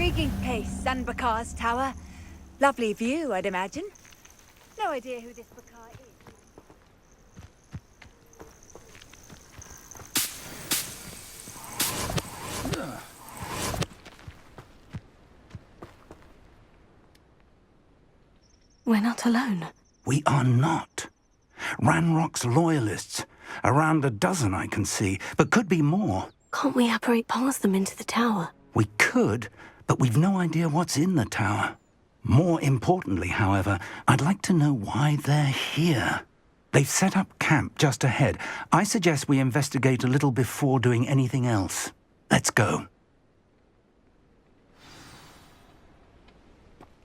Intriguing place, Sanbakar's tower. Lovely view, I'd imagine. No idea who this Bakar is. We're not alone. We are not. Ranrock's loyalists. Around a dozen I can see, but could be more. Can't we apparate past them into the tower? We could, but we've no idea what's in the tower. More importantly, however, I'd like to know why they're here. They've set up camp just ahead. I suggest we investigate a little before doing anything else. Let's go.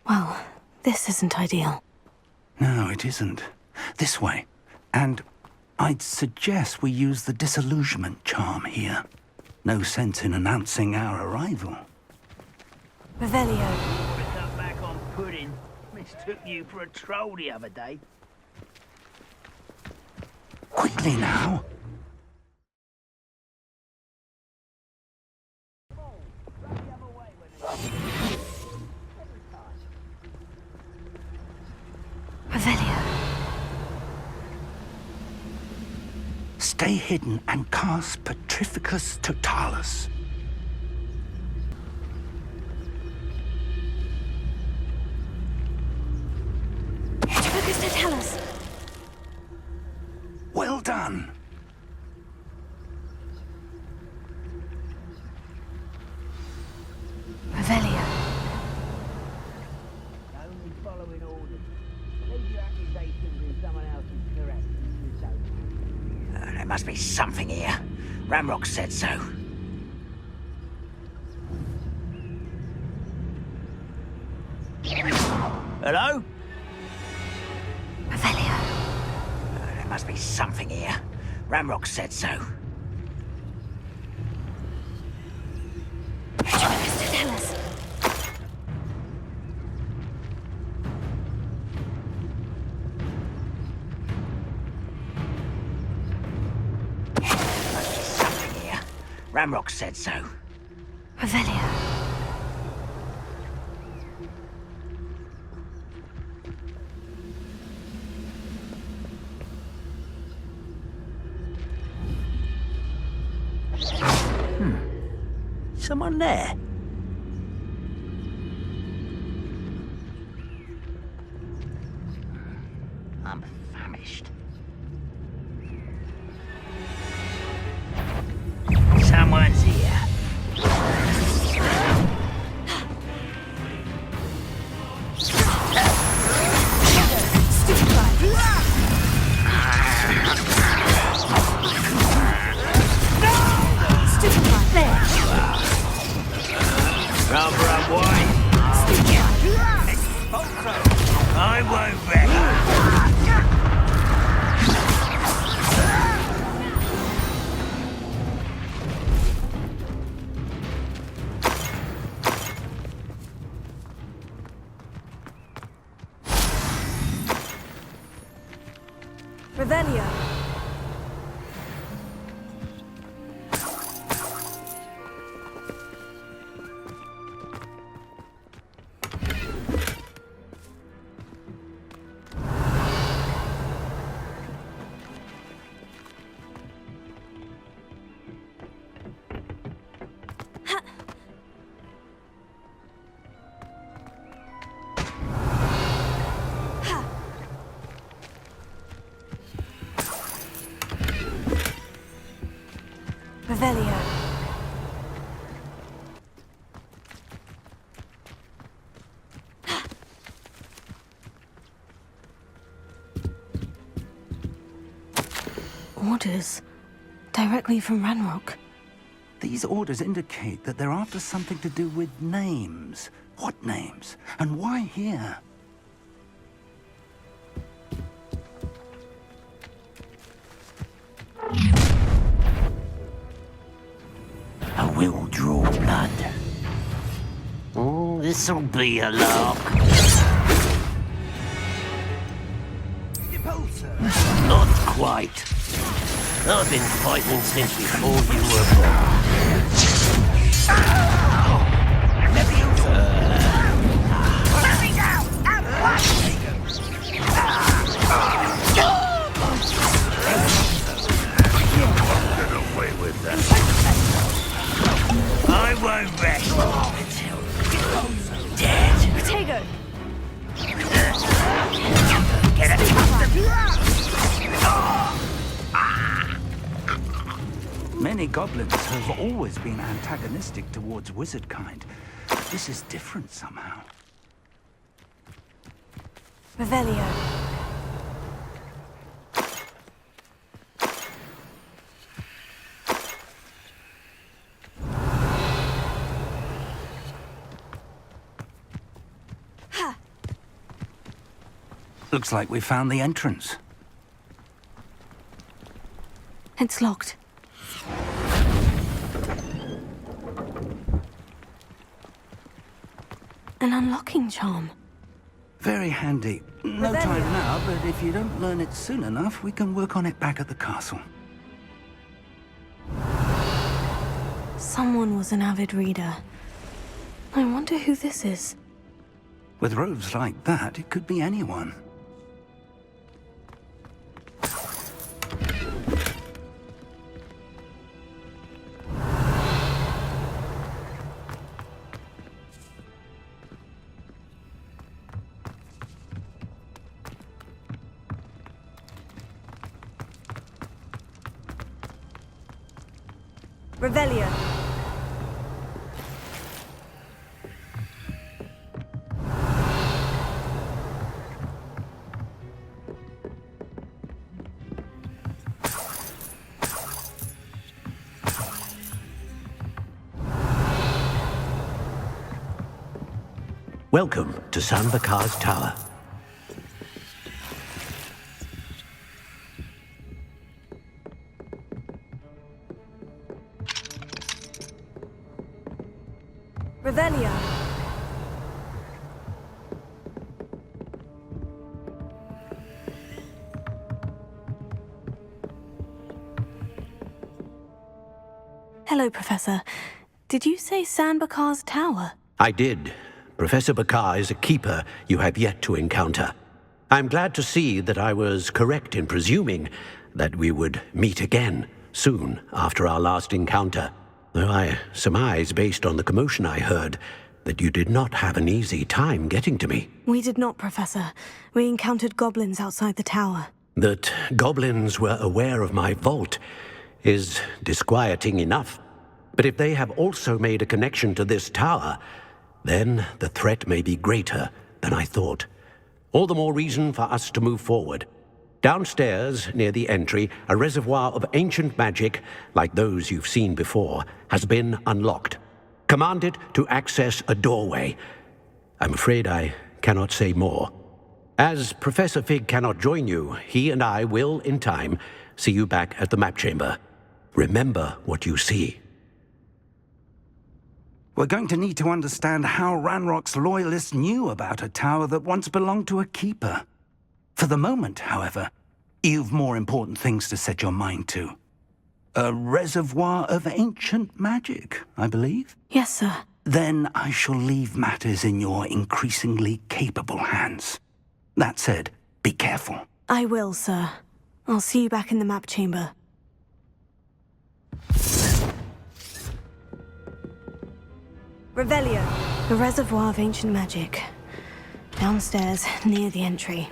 Well, this isn't ideal. No, it isn't. This way. And I'd suggest we use the disillusionment charm here. No sense in announcing our arrival. Revelio. Cut back on pudding. Mistook you for a troll the other day. Quickly now. Revelio. Stay hidden and cast Petrificus Totalis. Petrificus Totalis. Well done. Revelio. Only following orders. Leave your accusations in someone else's correct. There must be something here. Ramrock said so. Hello? Revelio. There must be something here. Ramrock said so. Petrificus Totalis. Must be something here. Ramrock said so. Revelio. Someone there? I'm famished. Someone's here. Rubber and wine. I won't back. Revelio. Revelio. Orders. Directly from Ranrock. These orders indicate that they're after something to do with names. What names? And why here? I will draw blood. Oh, this'll be a lark. Not quite. I've been fighting since before you were born. Leviosa! goblins have always been antagonistic towards wizard kind. This is different somehow. Revelio. Looks like we found the entrance. It's locked. An unlocking charm. Very handy. No time now, but if you don't learn it soon enough, we can work on it back at the castle. Someone was an avid reader. I wonder who this is. With robes like that, it could be anyone. Revelio. Welcome to Sepesifikasi Tower. Revelio. Hello, Professor. Did you say Sepesifikasi Tower? I did. Professor Bakar is a keeper you have yet to encounter. I'm glad to see that I was correct in presuming that we would meet again soon after our last encounter. Though I surmise, based on the commotion I heard, that you did not have an easy time getting to me. We did not, Professor. We encountered goblins outside the tower. That goblins were aware of my vault is disquieting enough. But if they have also made a connection to this tower, then the threat may be greater than I thought. All the more reason for us to move forward. Downstairs, near the entry, a reservoir of ancient magic, like those you've seen before, has been unlocked. Command it to access a doorway. I'm afraid I cannot say more. As Professor Fig cannot join you, he and I will, in time, see you back at the map chamber. Remember what you see. We're going to need to understand how Ranrock's loyalists knew about a tower that once belonged to a keeper. For the moment, however, you've more important things to set your mind to. A reservoir of ancient magic, I believe? Yes, sir. Then I shall leave matters in your increasingly capable hands. That said, be careful. I will, sir. I'll see you back in the map chamber. Revelio. The reservoir of ancient magic. Downstairs, near the entry.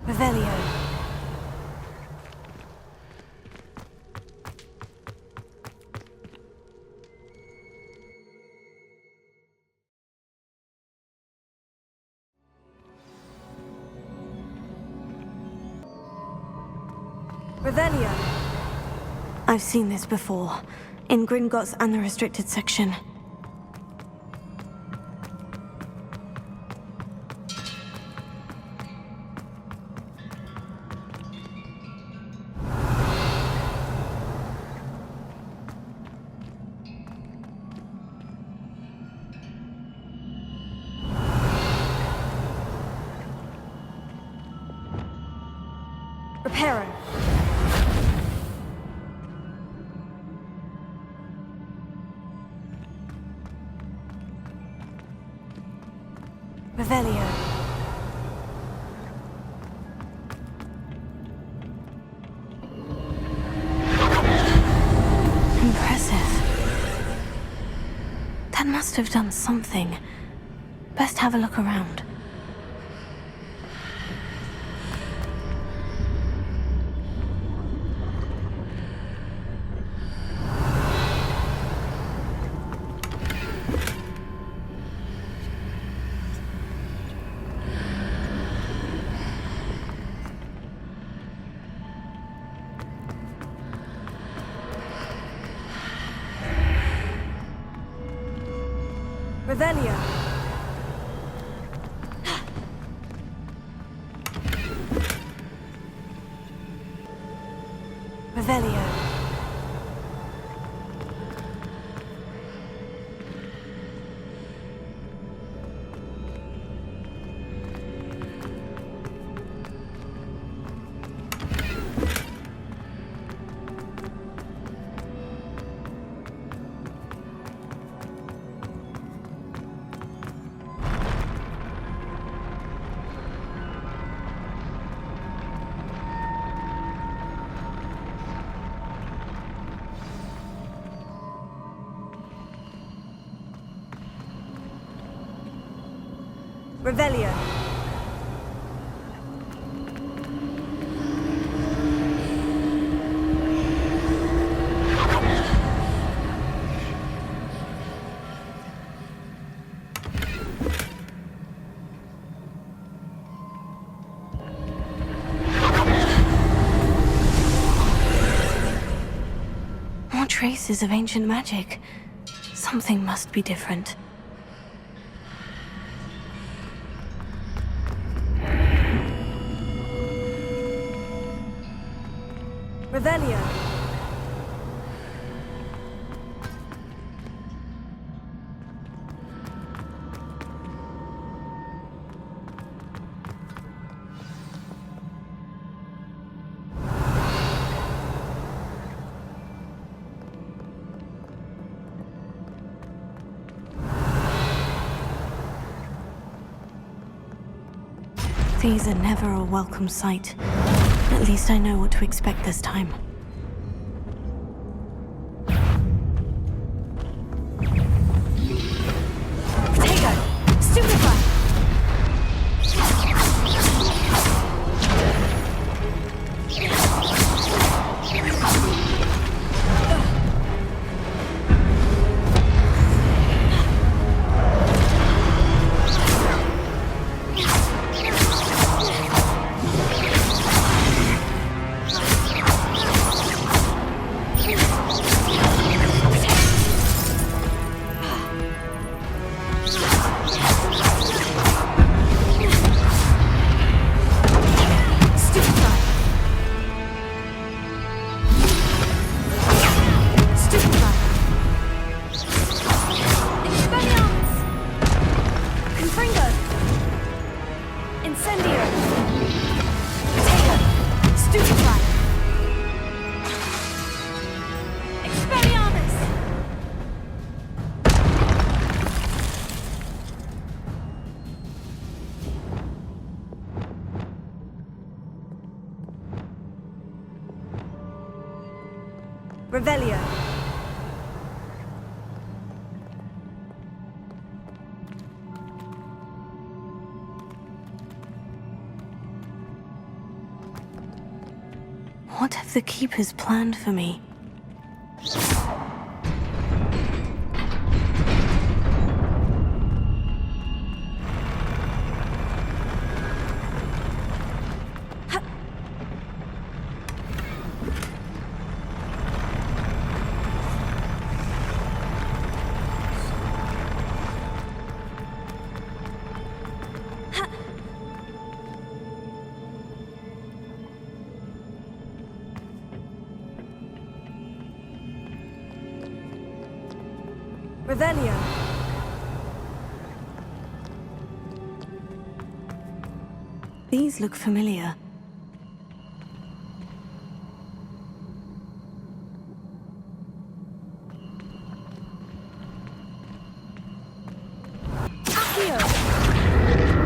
Revelio. Revelio. I've seen this before. In Gringotts and the restricted section. Reparo. Revelio. Impressive. That must have done something. Best have a look around. Revelio. Revelio. Revelio. More traces of ancient magic. Something must be different. Revelio. These are never a welcome sight. At least I know what to expect this time. Potato. Stupefy. Revelio. What have the Keepers planned for me? Revelio. These look familiar. Accio.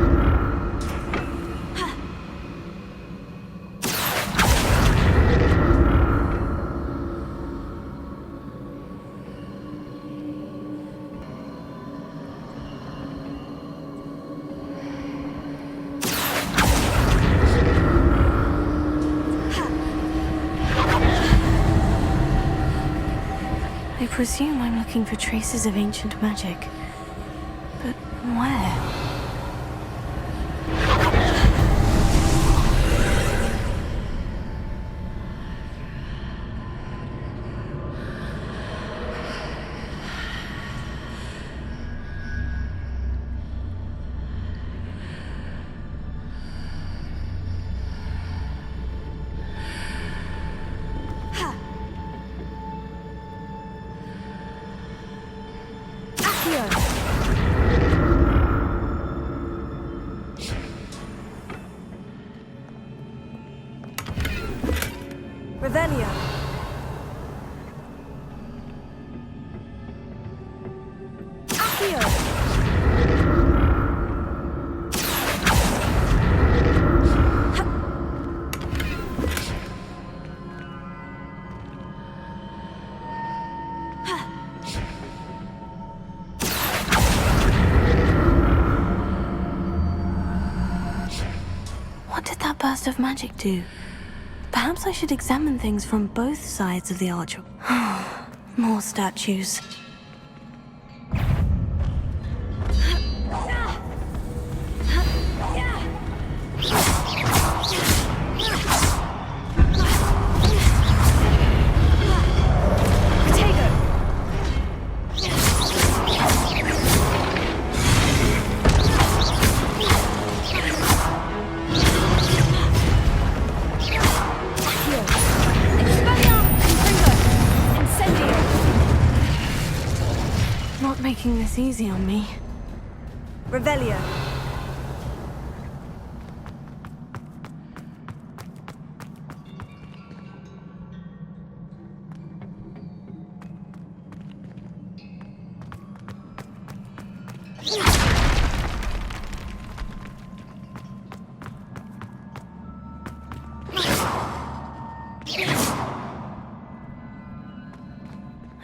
presume I'm looking for traces of ancient magic. But where? Revelio. Accio. What did that burst of magic do? Perhaps I should examine things from both sides of the arch. More statues. Not making this easy on me. Revelio.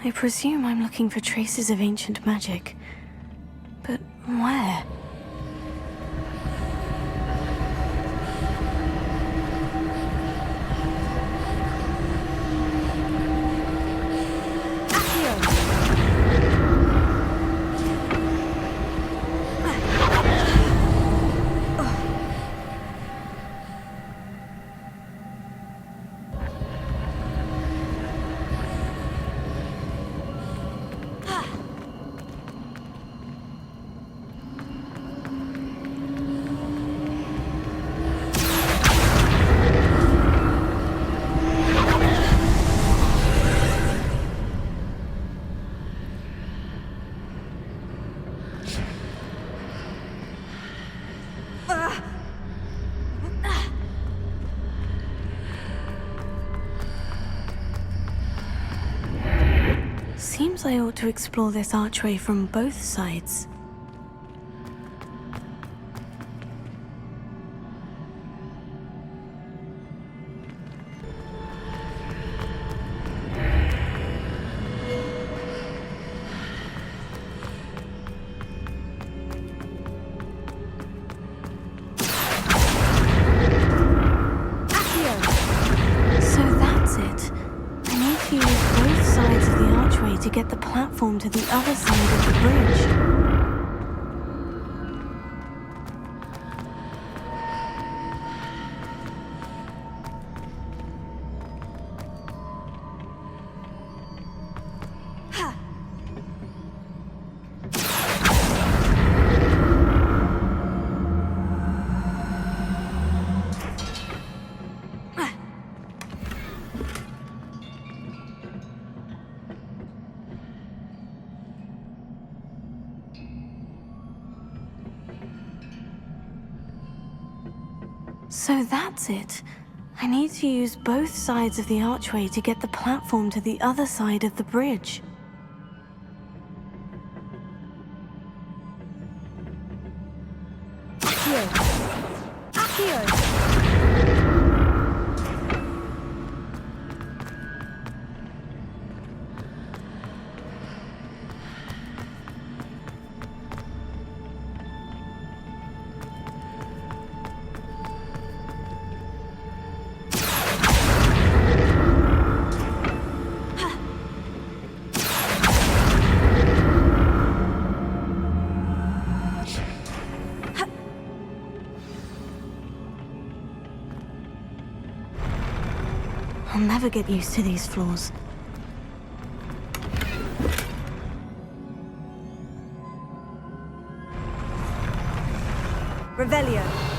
I presume I'm looking for traces of ancient magic. But where? Seems I ought to explore this archway from both sides. To get the platform to the other side of the bridge. So that's it. I need to use both sides of the archway to get the platform to the other side of the bridge. I'll never get used to these floors. Revelio.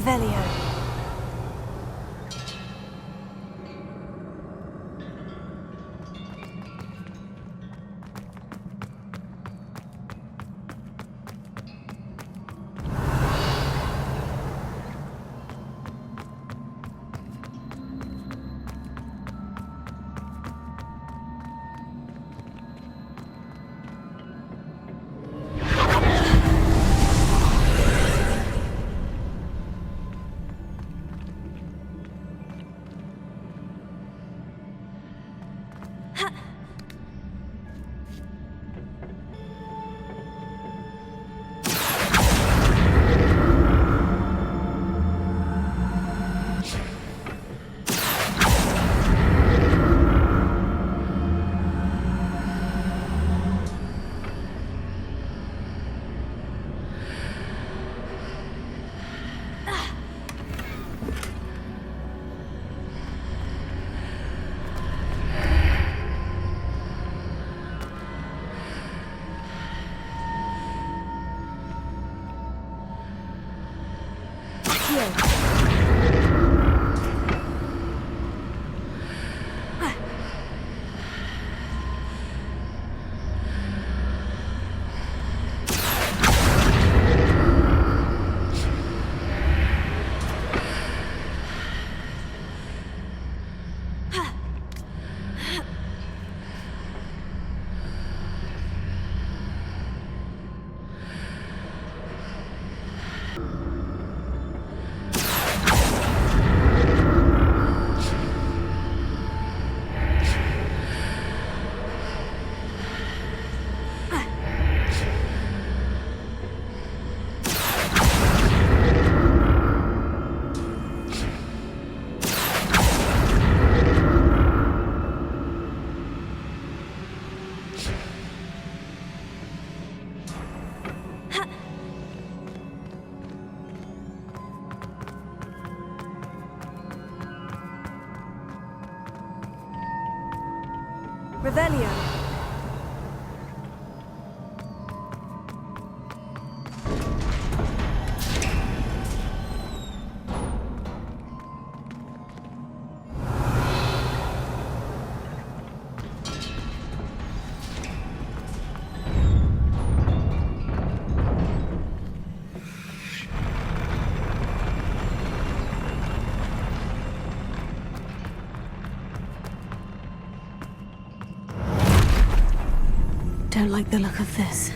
Revelio. Revelio. don't like the look of this.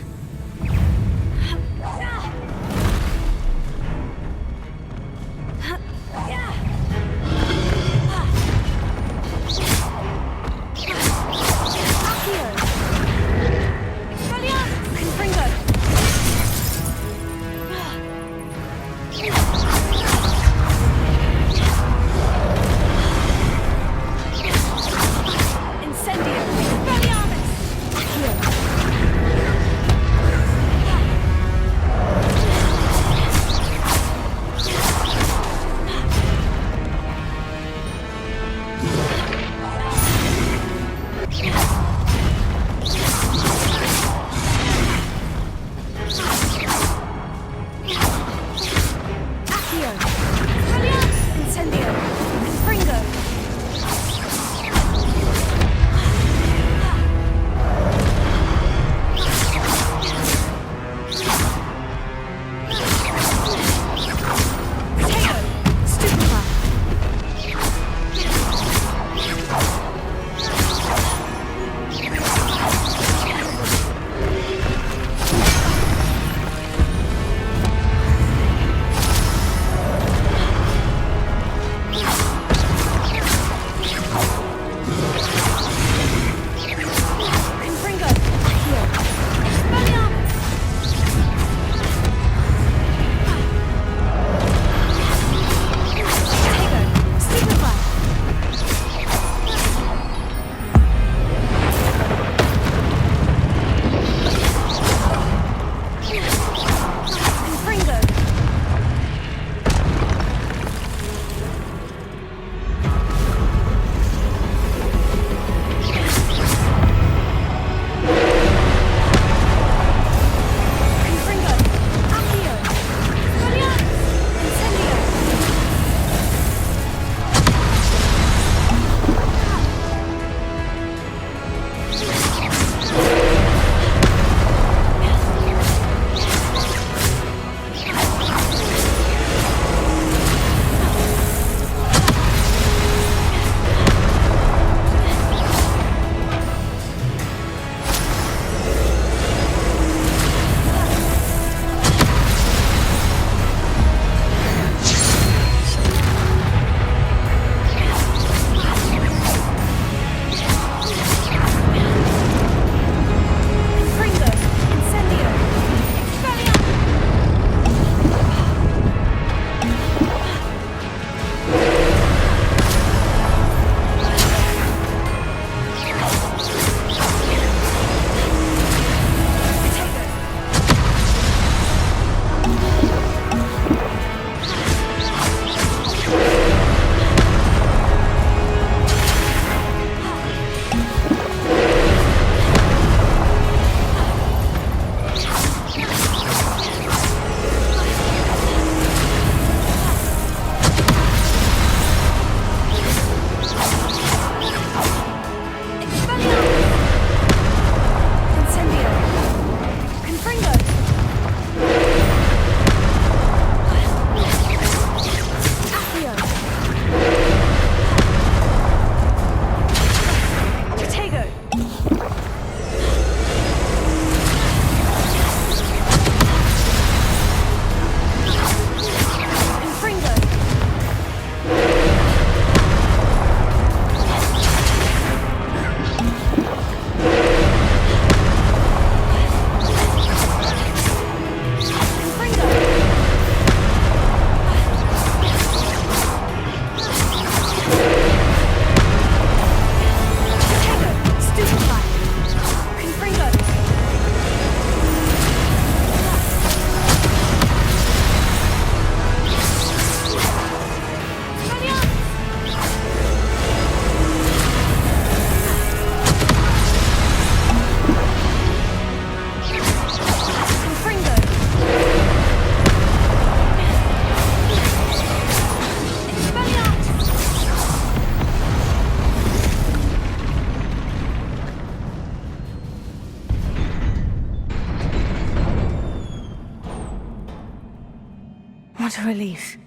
What a relief.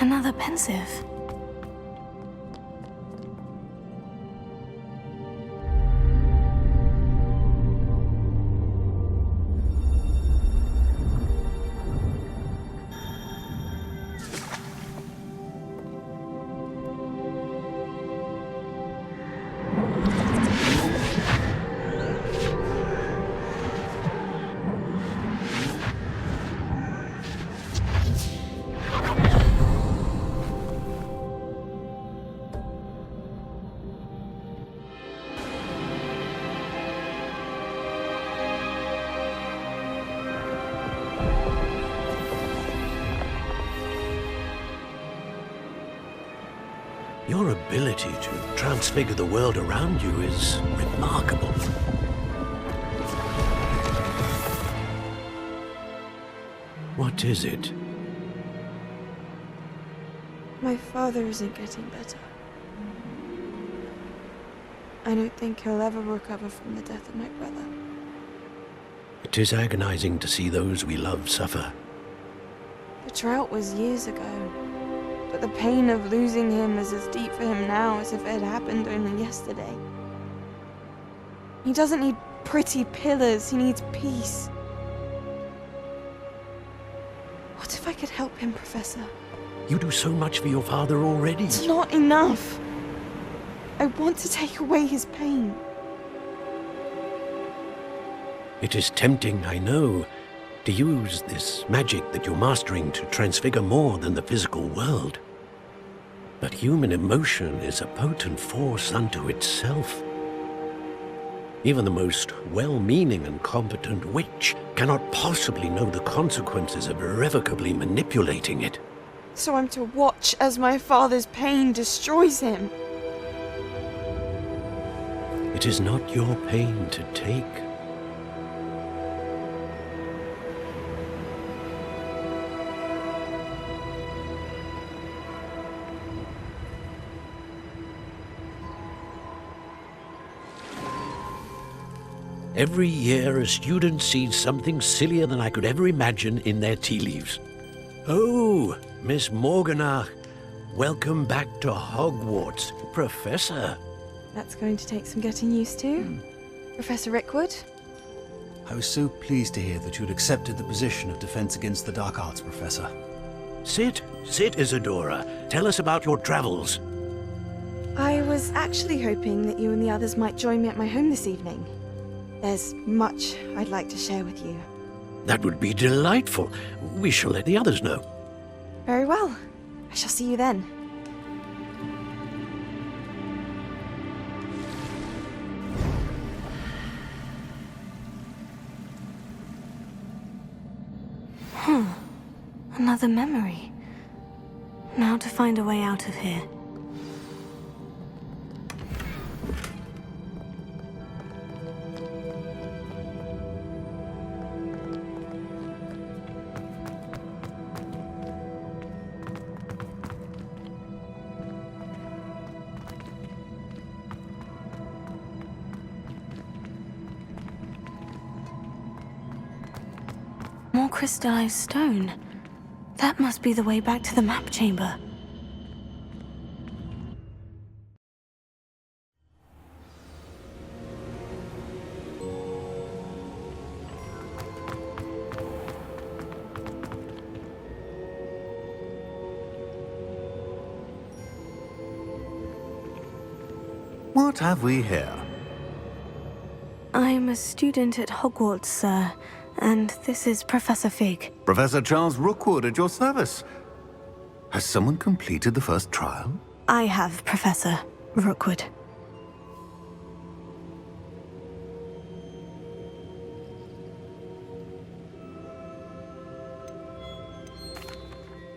Another pensive. Your ability to transfigure the world around you is remarkable. What is it? My father isn't getting better. I don't think he'll ever recover from the death of my brother. It is agonizing to see those we love suffer. The drought was years ago, but the pain of losing him is as deep for him now as if it had happened only yesterday. He doesn't need pretty pillars, he needs peace. What if I could help him, Professor? You do so much for your father already. It's not enough. I want to take away his pain. It is tempting, I know, to use this magic that you're mastering to transfigure more than the physical world. But human emotion is a potent force unto itself. Even the most well-meaning and competent witch cannot possibly know the consequences of irrevocably manipulating it. So I'm to watch as my father's pain destroys him. It is not your pain to take. Every year, a student sees something sillier than I could ever imagine in their tea leaves. Oh, Miss Morganach, welcome back to Hogwarts, Professor. That's going to take some getting used to. Professor Rickwood? I was so pleased to hear that you'd accepted the position of Defense Against the Dark Arts, Professor. Sit, Isadora. Tell us about your travels. I was actually hoping that you and the others might join me at my home this evening. There's much I'd like to share with you. That would be delightful. We shall let the others know. Very well. I shall see you then. Another memory. Now to find a way out of here. More crystallized stone. That must be the way back to the map chamber. What have we here? I'm a student at Hogwarts, sir, and this is Professor Fig. Professor Charles Rookwood at your service. Has someone completed the first trial? I have, Professor Rookwood.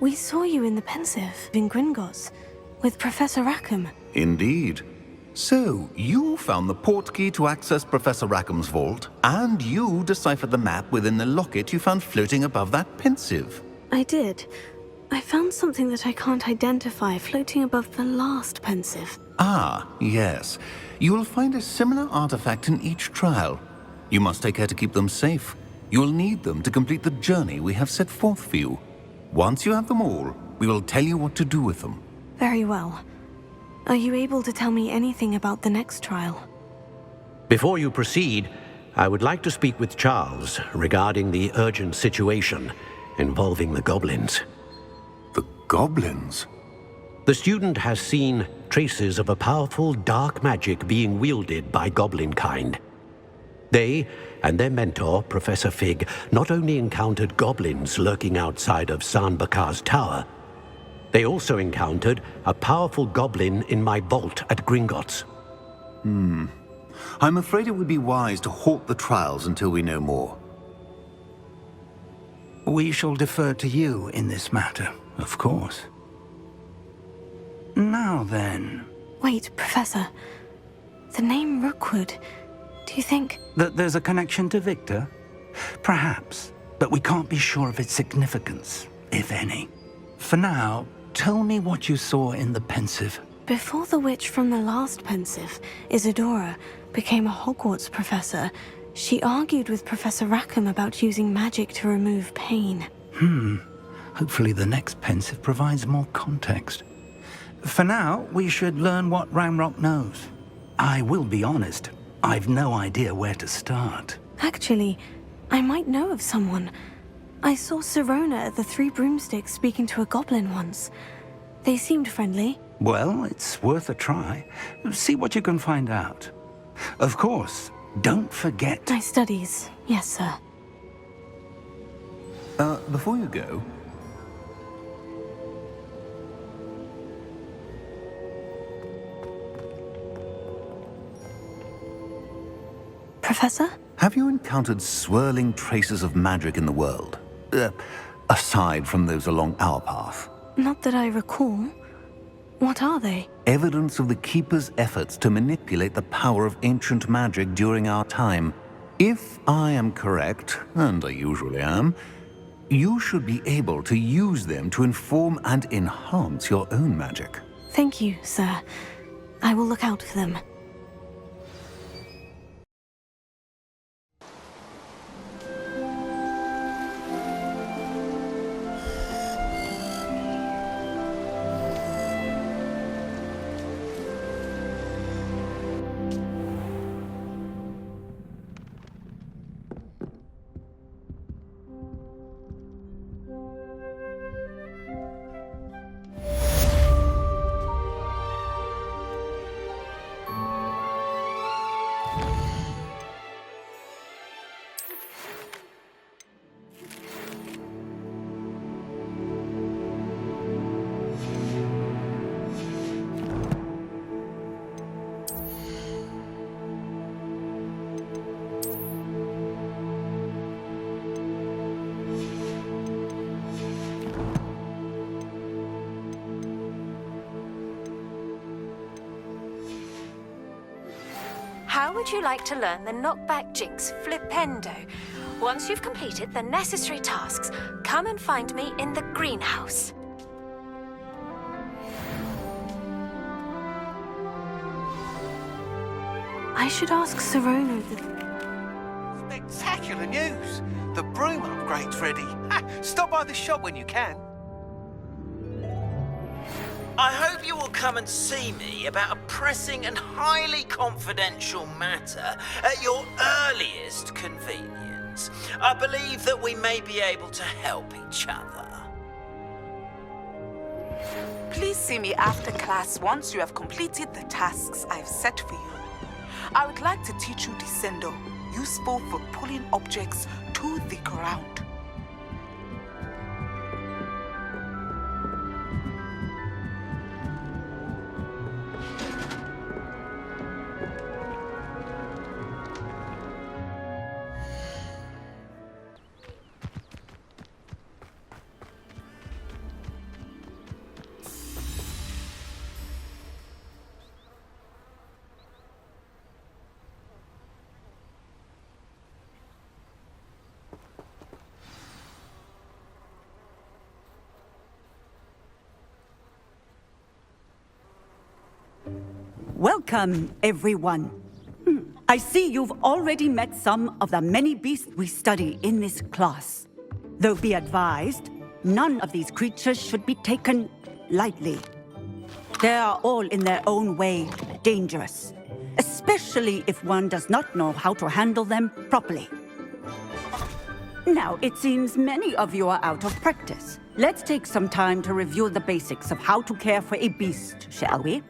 We saw you in the Pensive in Gringotts with Professor Rackham. Indeed. So, you found the portkey to access Professor Rackham's vault, and you deciphered the map within the locket you found floating above that Pensive. I did. I found something that I can't identify floating above the last Pensive. Ah, yes. You will find a similar artifact in each trial. You must take care to keep them safe. You will need them to complete the journey we have set forth for you. Once you have them all, We will tell you what to do with them. Very well. Are you able to tell me anything about the next trial? Before you proceed, I would like to speak with Charles regarding the urgent situation involving the goblins. The goblins? The student has seen traces of a powerful dark magic being wielded by goblin kind. They and their mentor, Professor Fig, not only encountered goblins lurking outside of San Bakar's tower, they also encountered a powerful goblin in my vault at Gringotts. I'm afraid it would be wise to halt the trials until we know more. We shall defer to you in this matter, of course. Now then... Wait, Professor. The name Rookwood. Do you think... That there's a connection to Victor? Perhaps, but we can't be sure of its significance, if any. For now, tell me what you saw in the Pensive. Before the witch from the last Pensive, Isadora, became a Hogwarts professor, she argued with Professor Rackham about using magic to remove pain. Hopefully the next Pensive provides more context. For now, we should learn what Ramrock knows. I will be honest, I've no idea where to start. Actually, I might know of someone. I saw Sirona at the Three Broomsticks speaking to a goblin once. They seemed friendly. Well, it's worth a try. See what you can find out. Of course, don't forget... My studies, yes, sir. Before you go... Professor? Have you encountered swirling traces of magic in the world? Aside from those along our path? Not that I recall. What are they? Evidence of the Keeper's efforts to manipulate the power of ancient magic during our time. If I am correct, and I usually am, you should be able to use them to inform and enhance your own magic. Thank you, sir. I will look out for them. How would you like to learn the knockback jinx flipendo? Once you've completed the necessary tasks, come and find me in the greenhouse. I should ask Sirona the... Spectacular news! The broom upgrade's ready. Stop by the shop when you can. I hope you will come and see me about a pressing and highly confidential matter at your earliest convenience. I believe that we may be able to help each other. Please see me after class once you have completed the tasks I've set for you. I would like to teach you Descendo, useful for pulling objects to the ground. Welcome, everyone. I see you've already met some of the many beasts we study in this class. Though be advised, none of these creatures should be taken lightly. They are all in their own way dangerous, especially if one does not know how to handle them properly. Now, it seems many of you are out of practice. Let's take some time to review the basics of how to care for a beast, shall we?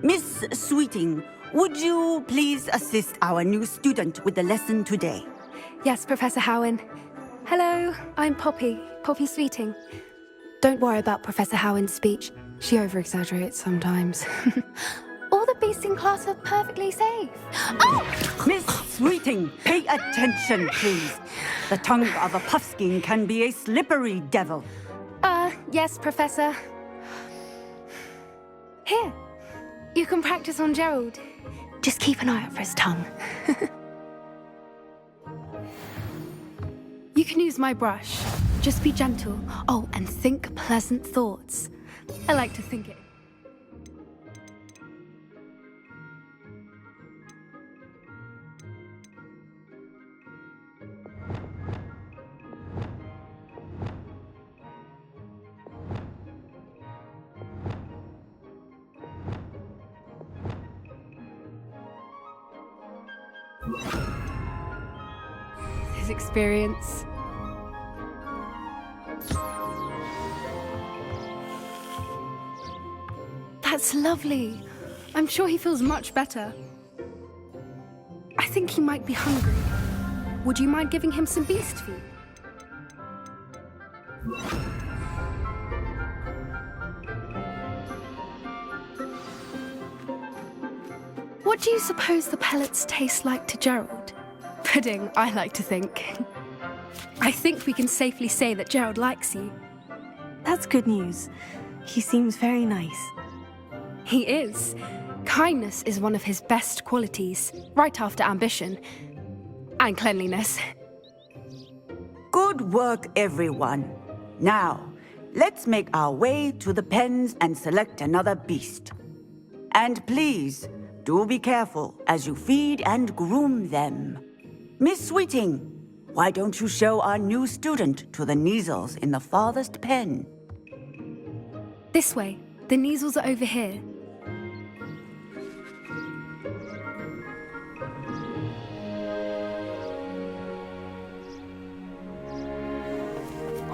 Miss Sweeting, would you please assist our new student with the lesson today? Yes, Professor Howen. Hello, I'm Poppy Sweeting. Don't worry about Professor Howen's speech. She over-exaggerates sometimes. All the beasts in class are perfectly safe. Oh! Miss Sweeting, pay attention, please. The tongue of a puffskein can be a slippery devil. Yes, Professor. Here, you can practice on Gerald. Just keep an eye out for his tongue. You can use my brush. Just be gentle. Oh, and think pleasant thoughts. I like to think it. His experience. That's lovely. I'm sure he feels much better. I think he might be hungry. Would you mind giving him some beast food? What do you suppose the pellets taste like to Gerald? Pudding, I like to think. I think we can safely say that Gerald likes you. That's good news. He seems very nice. He is. Kindness is one of his best qualities, right after ambition. And cleanliness. Good work, everyone. Now, let's make our way to the pens and select another beast. And please, do be careful as you feed and groom them. Miss Sweeting, why don't you show our new student to the Neasels in the farthest pen? This way. The Neasels are over here.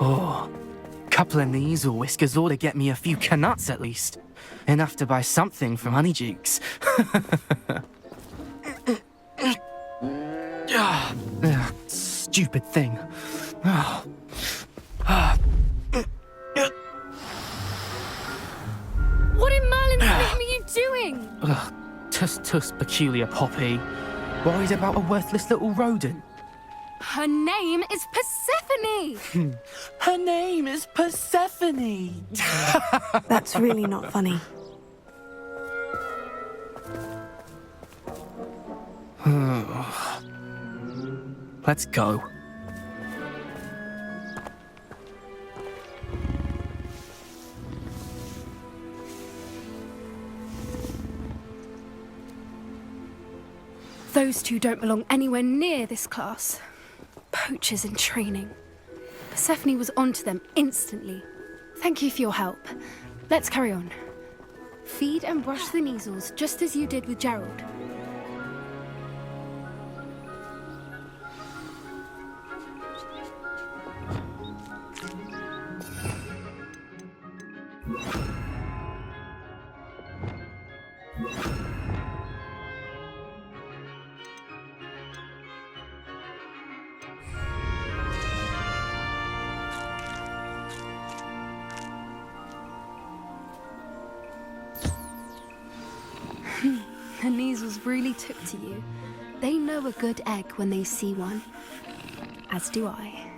Oh, couple of Neasel whiskers ought to get me a few canuts at least. Enough to buy something from Honeydukes. Stupid thing. What in Merlin's name are you doing? Tuss, peculiar Poppy. Worried about a worthless little rodent. Her name is Persephone! Her name is Persephone! That's really not funny. Let's go. Those two don't belong anywhere near this class. Poachers in training. Persephone was onto them instantly. Thank you for your help. Let's carry on. Feed and brush the Neasels just as you did with Gerald. The Neasels really took to you. They know a good egg when they see one. As do I.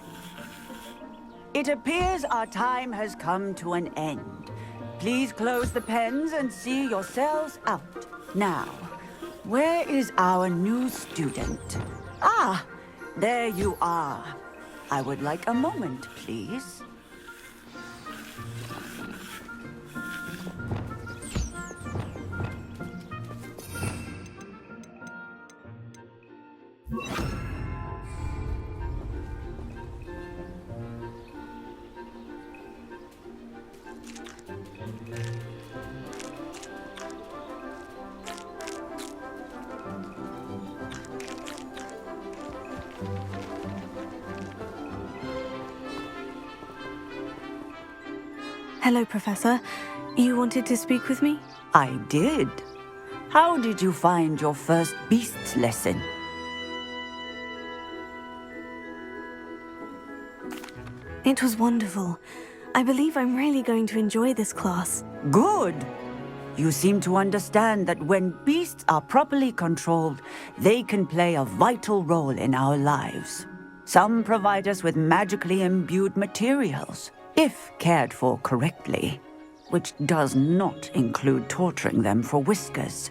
It appears our time has come to an end. Please close the pens and see yourselves out. Now, where is our new student? Ah, there you are. I would like a moment, please. Hello, Professor. You wanted to speak with me? I did. How did you find your first beasts lesson? It was wonderful. I believe I'm really going to enjoy this class. Good. You seem to understand that when beasts are properly controlled, they can play a vital role in our lives. Some provide us with magically imbued materials, if cared for correctly, which does not include torturing them for whiskers.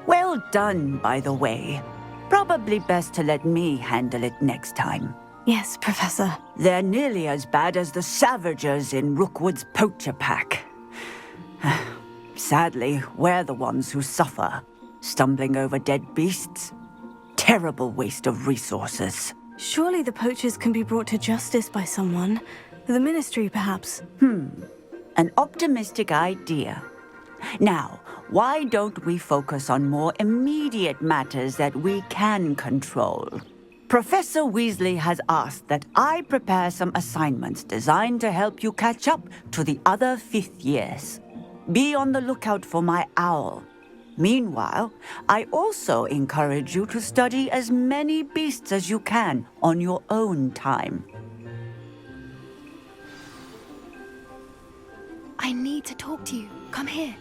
Well done, by the way. Probably best to let me handle it next time. Yes, Professor. They're nearly as bad as the Savagers in Rookwood's poacher pack. Sadly, we're the ones who suffer, stumbling over dead beasts. Terrible waste of resources. Surely the poachers can be brought to justice by someone. The Ministry, perhaps. An optimistic idea. Now, why don't we focus on more immediate matters that we can control? Professor Weasley has asked that I prepare some assignments designed to help you catch up to the other 5th years. Be on the lookout for my owl. Meanwhile, I also encourage you to study as many beasts as you can on your own time. I need to talk to you. Come here.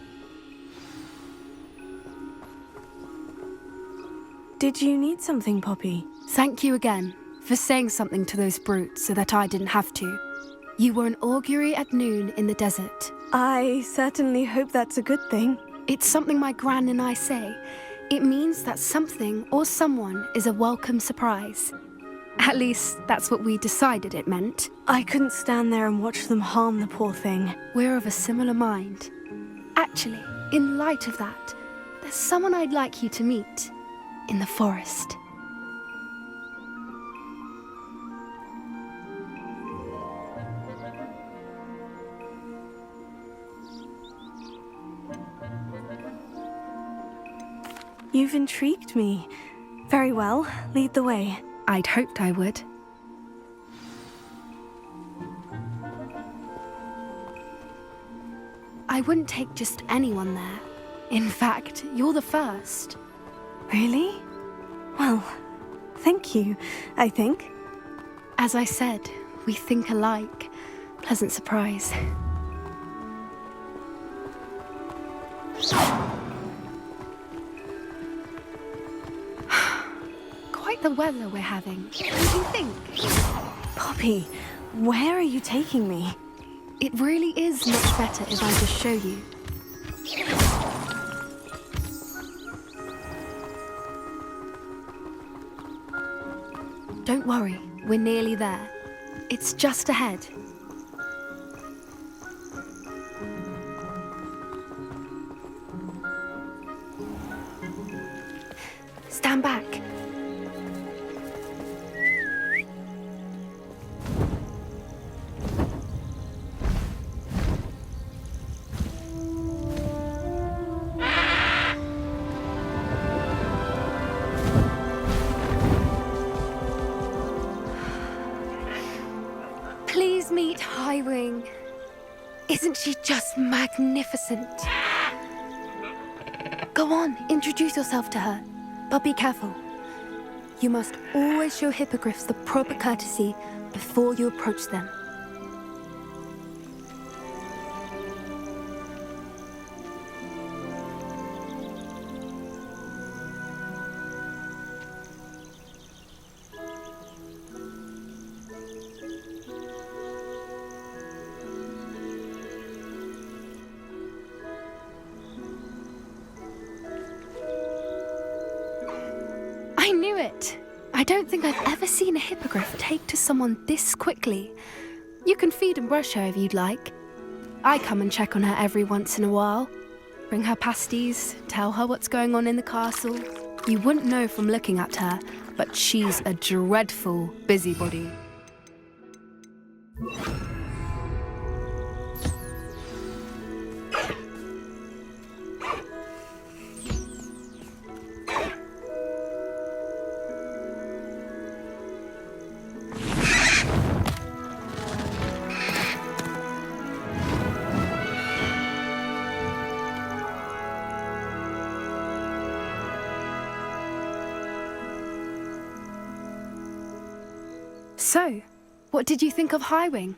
Did you need something, Poppy? Thank you again for saying something to those brutes so that I didn't have to. You were an augury at noon in the desert. I certainly hope that's a good thing. It's something my gran and I say. It means that something or someone is a welcome surprise. At least, that's what we decided it meant. I couldn't stand there and watch them harm the poor thing. We're of a similar mind. Actually, in light of that, there's someone I'd like you to meet in the forest. You've intrigued me. Very well, lead the way. I'd hoped I would. I wouldn't take just anyone there. In fact, you're the first. Really? Well, thank you, I think. As I said, we think alike. Pleasant surprise. Quite the weather we're having. What do you think? Poppy, where are you taking me? It really is much better if I just show you. Don't worry, we're nearly there. It's just ahead. Stand back. Please meet Highwing. Isn't she just magnificent? Go on, introduce yourself to her. But be careful. You must always show hippogriffs the proper courtesy before you approach them. I knew it! I don't think I've ever seen a hippogriff take to someone this quickly. You can feed and brush her if you'd like. I come and check on her every once in a while. Bring her pasties, tell her what's going on in the castle. You wouldn't know from looking at her, but she's a dreadful busybody. So, what did you think of Highwing?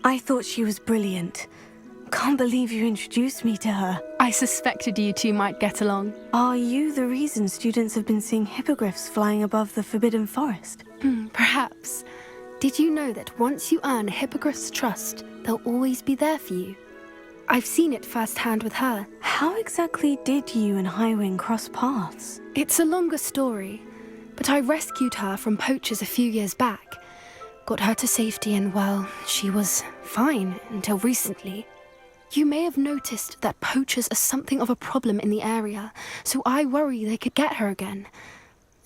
I thought she was brilliant. Can't believe you introduced me to her. I suspected you two might get along. Are you the reason students have been seeing hippogriffs flying above the Forbidden Forest? Perhaps. Did you know that once you earn a hippogriff's trust, they'll always be there for you? I've seen it firsthand with her. How exactly did you and Highwing cross paths? It's a longer story, but I rescued her from poachers a few years back. Got her to safety and, well, she was fine until recently. You may have noticed that poachers are something of a problem in the area, so I worry they could get her again.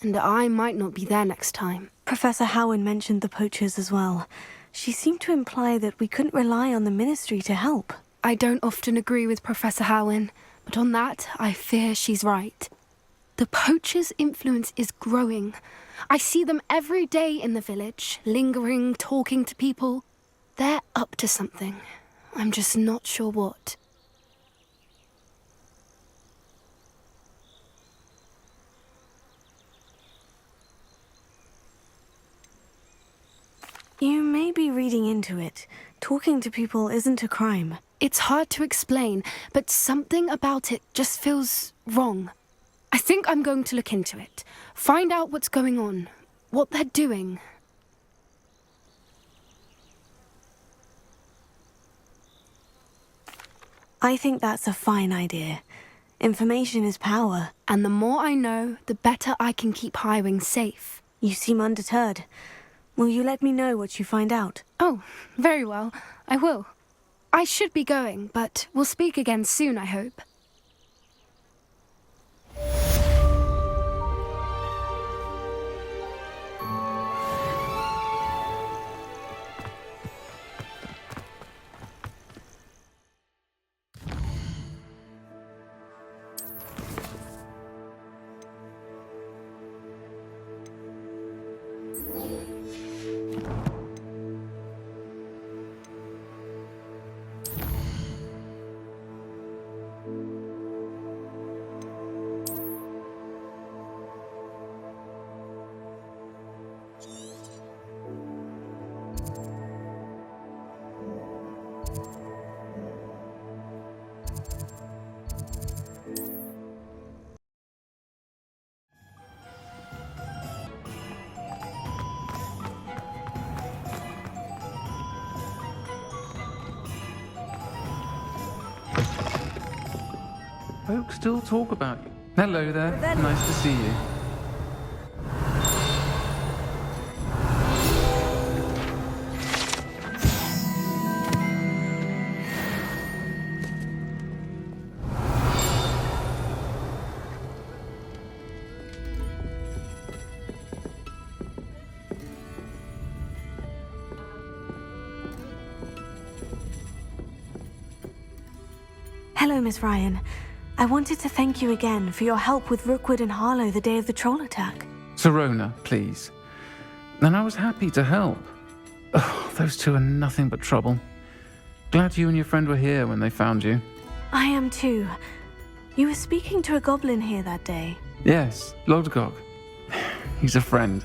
And I might not be there next time. Professor Howin mentioned the poachers as well. She seemed to imply that we couldn't rely on the Ministry to help. I don't often agree with Professor Howin, but on that, I fear she's right. The poachers' influence is growing. I see them every day in the village, lingering, talking to people. They're up to something. I'm just not sure what. You may be reading into it. Talking to people isn't a crime. It's hard to explain, but something about it just feels wrong. I think I'm going to look into it. Find out what's going on, what they're doing. I think that's a fine idea. Information is power. And the more I know, the better I can keep Highwing safe. You seem undeterred. Will you let me know what you find out? Oh, very well. I will. I should be going, but we'll speak again soon, I hope. Folks still talk about you. Hello there. Nice to see you. Hello, Miss Ryan. I wanted to thank you again for your help with Rookwood and Harlow the day of the troll attack. Serona, please. And I was happy to help. Oh, those two are nothing but trouble. Glad you and your friend were here when they found you. I am too. You were speaking to a goblin here that day. Yes, Lodgok. He's a friend.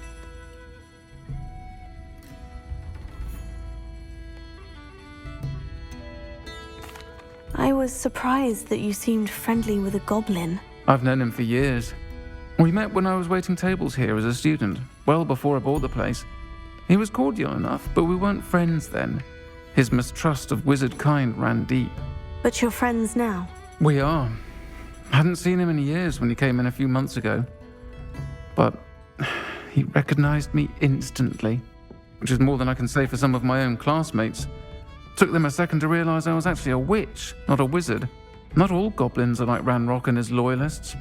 I was surprised that you seemed friendly with a goblin. I've known him for years. We met when I was waiting tables here as a student, well before I bought the place. He was cordial enough, but we weren't friends then. His mistrust of wizard kind ran deep. But you're friends now? We are. Hadn't seen him in years when he came in a few months ago. But he recognized me instantly, which is more than I can say for some of my own classmates. Took them a second to realize I was actually a witch, not a wizard. Not all goblins are like Ranrock and his loyalists.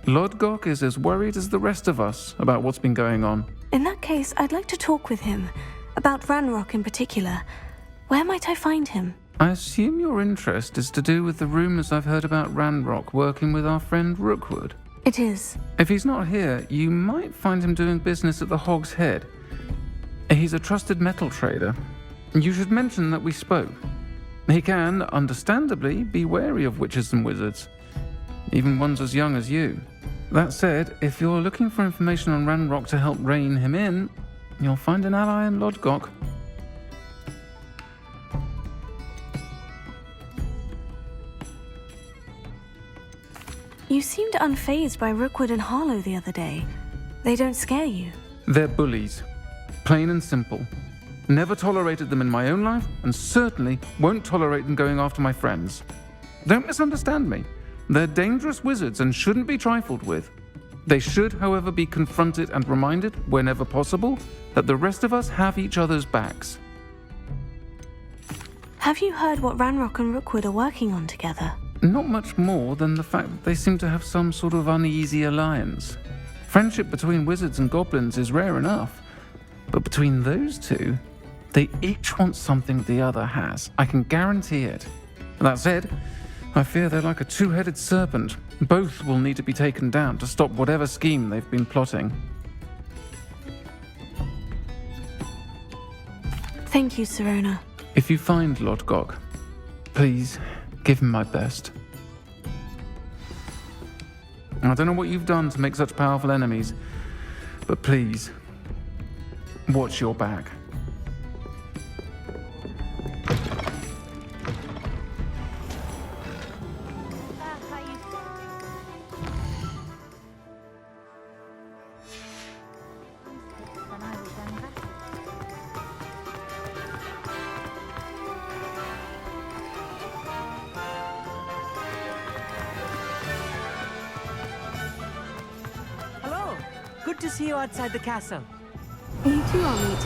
Lodgok is as worried as the rest of us about what's been going on. In that case, I'd like to talk with him. About Ranrock in particular. Where might I find him? I assume your interest is to do with the rumors I've heard about Ranrock working with our friend Rookwood. It is. If he's not here, you might find him doing business at the Hog's Head. He's a trusted metal trader. You should mention that we spoke. He can, understandably, be wary of witches and wizards, even ones as young as you. That said, if you're looking for information on Ranrock to help rein him in, you'll find an ally in Lodgok. You seemed unfazed by Rookwood and Harlow the other day. They don't scare you. They're bullies. Plain and simple. Never tolerated them in my own life, and certainly won't tolerate them going after my friends. Don't misunderstand me. They're dangerous wizards and shouldn't be trifled with. They should, however, be confronted and reminded, whenever possible, that the rest of us have each other's backs. Have you heard what Ranrock and Rookwood are working on together? Not much more than the fact that they seem to have some sort of uneasy alliance. Friendship between wizards and goblins is rare enough, but between those two, they each want something the other has. I can guarantee it. That said, I fear they're like a two-headed serpent. Both will need to be taken down to stop whatever scheme they've been plotting. Thank you, Serona. If you find Lodgok, please give him my best. I don't know what you've done to make such powerful enemies, but please, watch your back. Hello. Good to see you outside the castle. You too, Amit.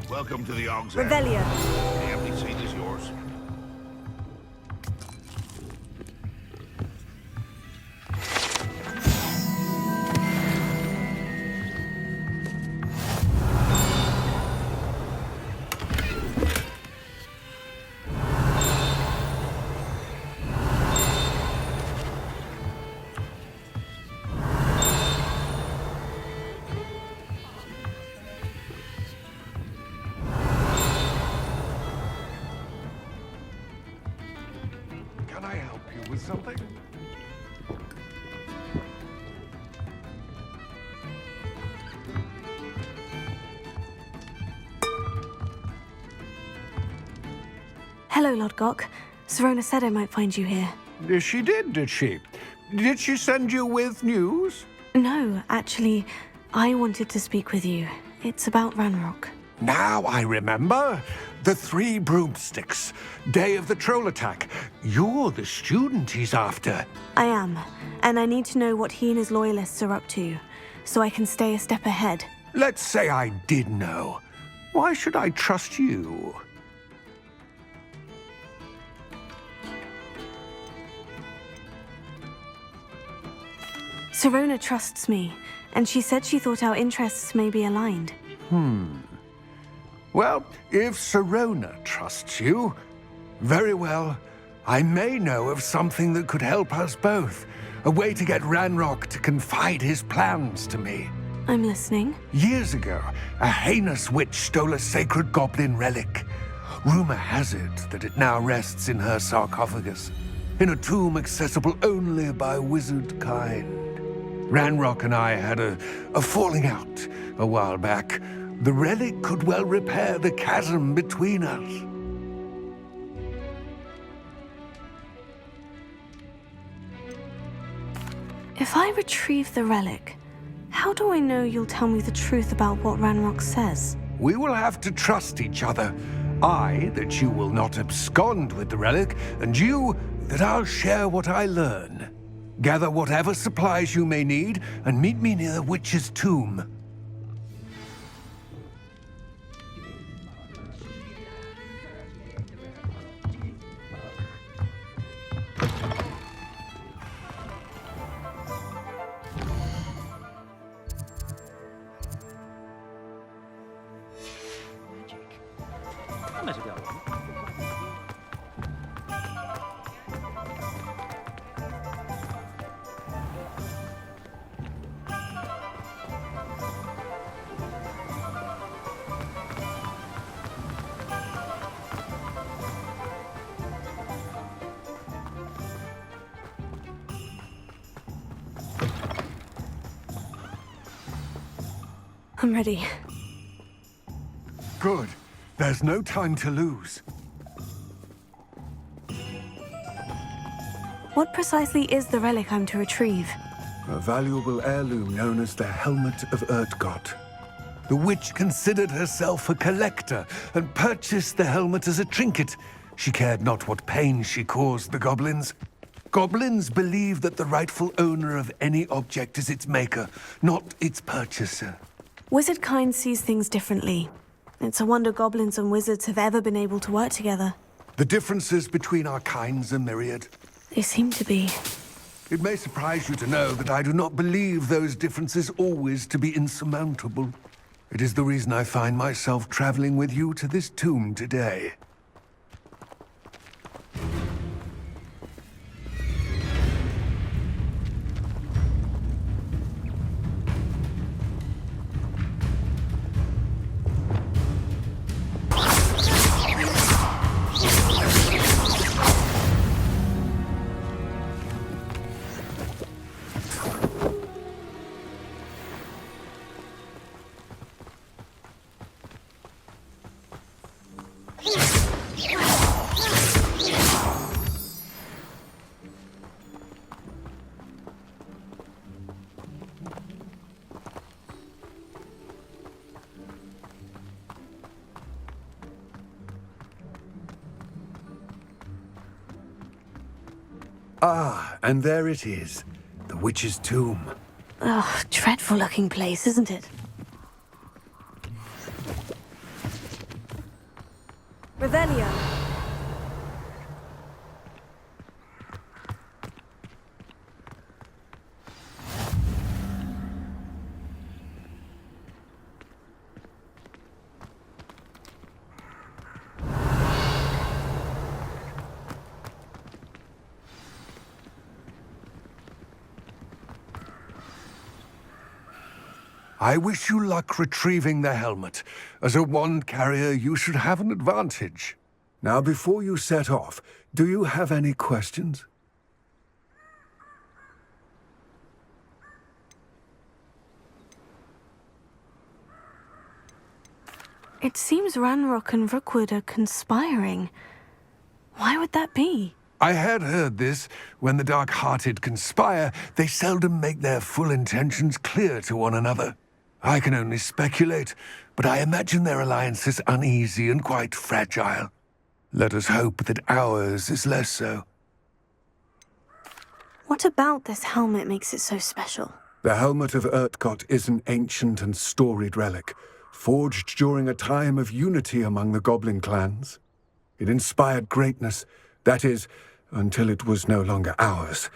Welcome to the Og's Revelio. The empty seat is yours. Can I help you with something? Hello, Lodgok. Serona said I might find you here. She did she? Did she send you with news? No, actually, I wanted to speak with you. It's about Ranrock. Now I remember. The 3 broomsticks. Day of the troll attack. You're the student he's after. I am, and I need to know what he and his loyalists are up to, so I can stay a step ahead. Let's say I did know. Why should I trust you? Serona trusts me, and she said she thought our interests may be aligned. Well, if Serona trusts you, very well. I may know of something that could help us both. A way to get Ranrock to confide his plans to me. I'm listening. Years ago, a heinous witch stole a sacred goblin relic. Rumor has it that it now rests in her sarcophagus, in a tomb accessible only by wizard kind. Ranrock and I had a falling out a while back. The relic could well repair the chasm between us. If I retrieve the relic, how do I know you'll tell me the truth about what Ranrock says? We will have to trust each other. I, that you will not abscond with the relic, and you, that I'll share what I learn. Gather whatever supplies you may need, and meet me near the witch's tomb. I'm ready. Good. There's no time to lose. What precisely is the relic I'm to retrieve? A valuable heirloom known as the Helmet of Urtkot. The witch considered herself a collector and purchased the helmet as a trinket. She cared not what pain she caused the goblins. Goblins believe that the rightful owner of any object is its maker, not its purchaser. Wizard kind sees things differently. It's a wonder goblins and wizards have ever been able to work together. The differences between our kinds are myriad. They seem to be. It may surprise you to know that I do not believe those differences always to be insurmountable. It is the reason I find myself traveling with you to this tomb today. Ah, and there it is. The witch's tomb. Ugh, dreadful looking place, isn't it? Revelio. I wish you luck retrieving the helmet. As a wand carrier, you should have an advantage. Now, before you set off, do you have any questions? It seems Ranrock and Rookwood are conspiring. Why would that be? I had heard this. When the dark-hearted conspire, they seldom make their full intentions clear to one another. I can only speculate, but I imagine their alliance is uneasy and quite fragile. Let us hope that ours is less so. What about this helmet makes it so special? The Helmet of Urtkot is an ancient and storied relic, forged during a time of unity among the goblin clans. It inspired greatness, that is, until it was no longer ours.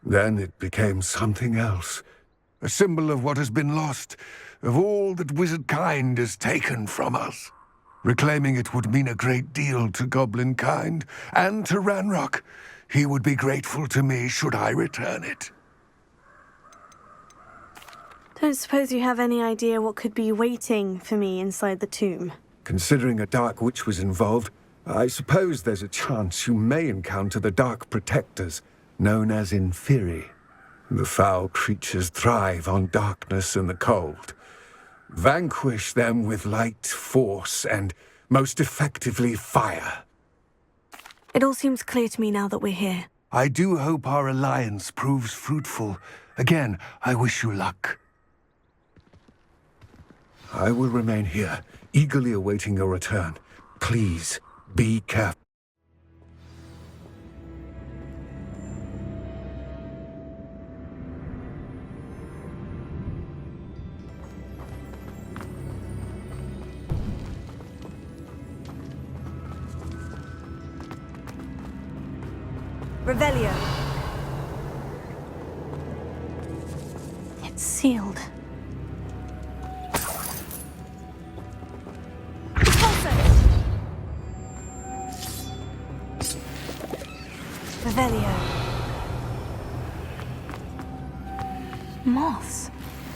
Then it became something else. A symbol of what has been lost, of all that wizard kind has taken from us. Reclaiming it would mean a great deal to goblin kind, and to Ranrock. He would be grateful to me should I return it. Don't suppose you have any idea what could be waiting for me inside the tomb? Considering a dark witch was involved, I suppose there's a chance you may encounter the Dark Protectors, known as Inferi. The foul creatures thrive on darkness and the cold. Vanquish them with light, force, and, most effectively, fire. It all seems clear to me now that we're here. I do hope our alliance proves fruitful. Again, I wish you luck. I will remain here, eagerly awaiting your return. Please, be careful. Revelio. It's sealed. Revelio. Moths.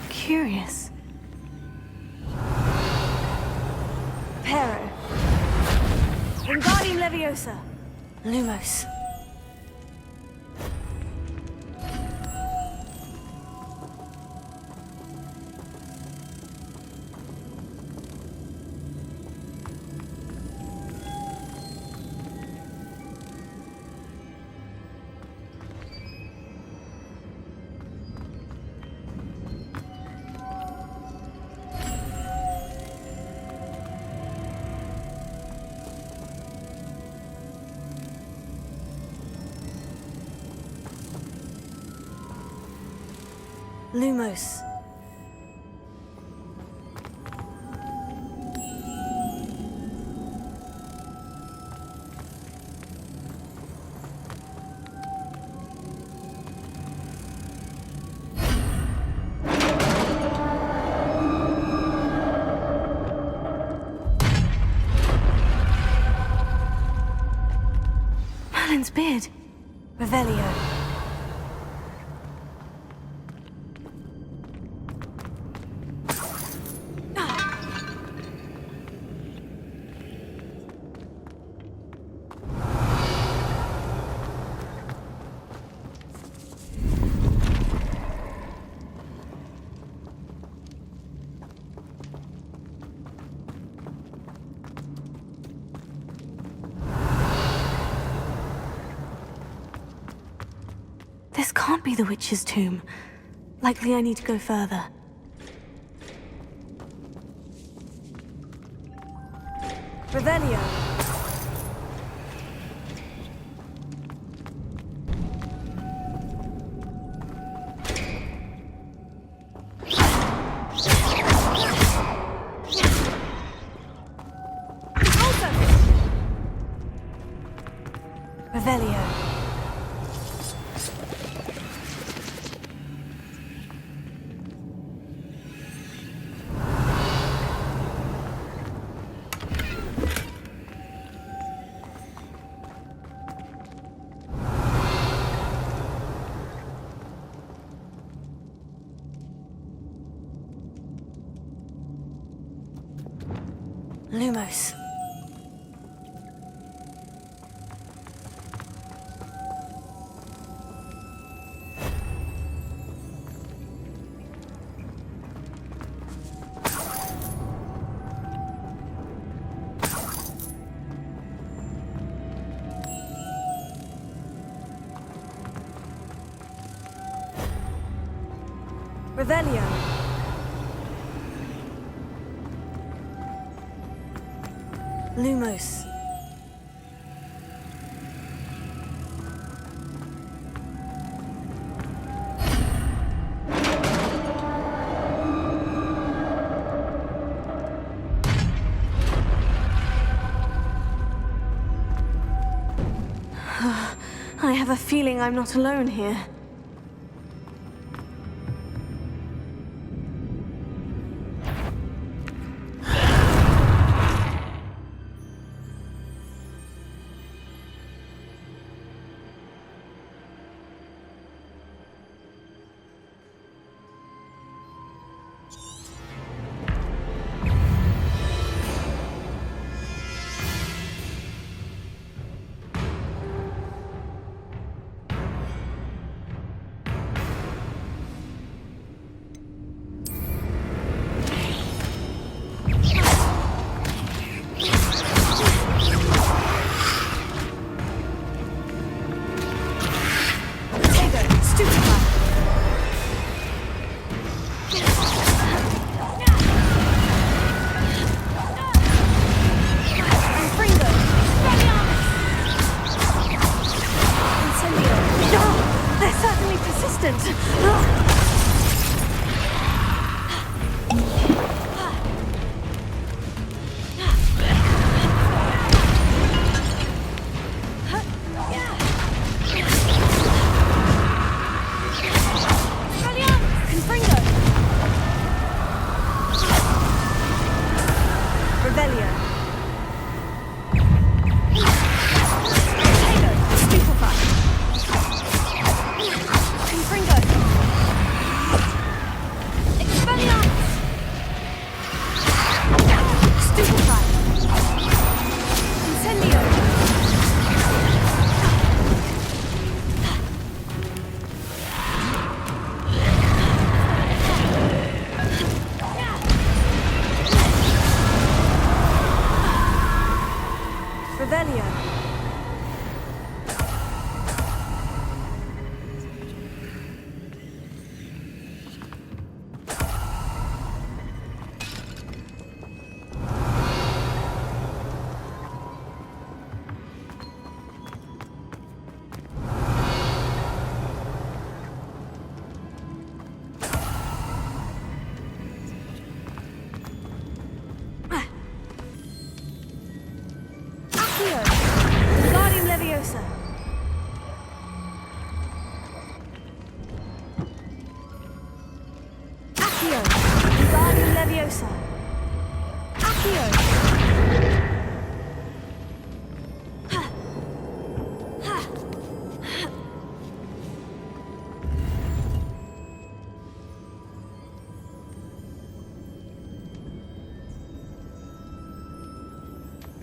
Curious. Pero. Wingardium Leviosa. Lumos. Lumos. Merlin's beard. Revelio. This can't be the witch's tomb. Likely I need to go further. Revelio. Revelio. Lumos. Revelio. Lumos. I have a feeling I'm not alone here.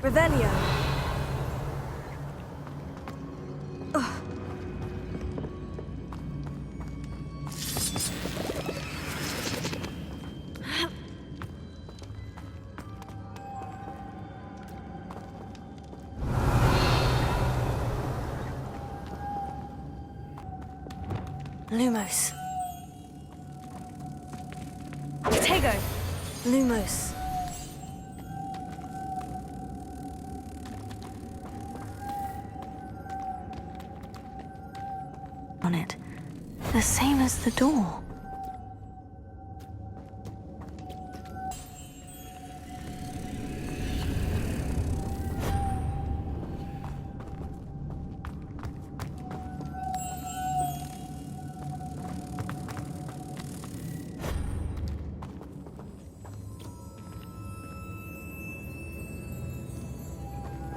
Revelio. Lumos. Tego. Lumos. On it. The same as the door.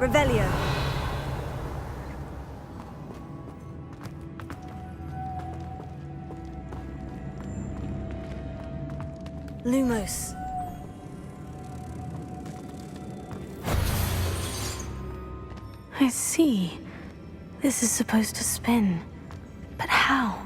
Revelio. Lumos. I see. This is supposed to spin. But how?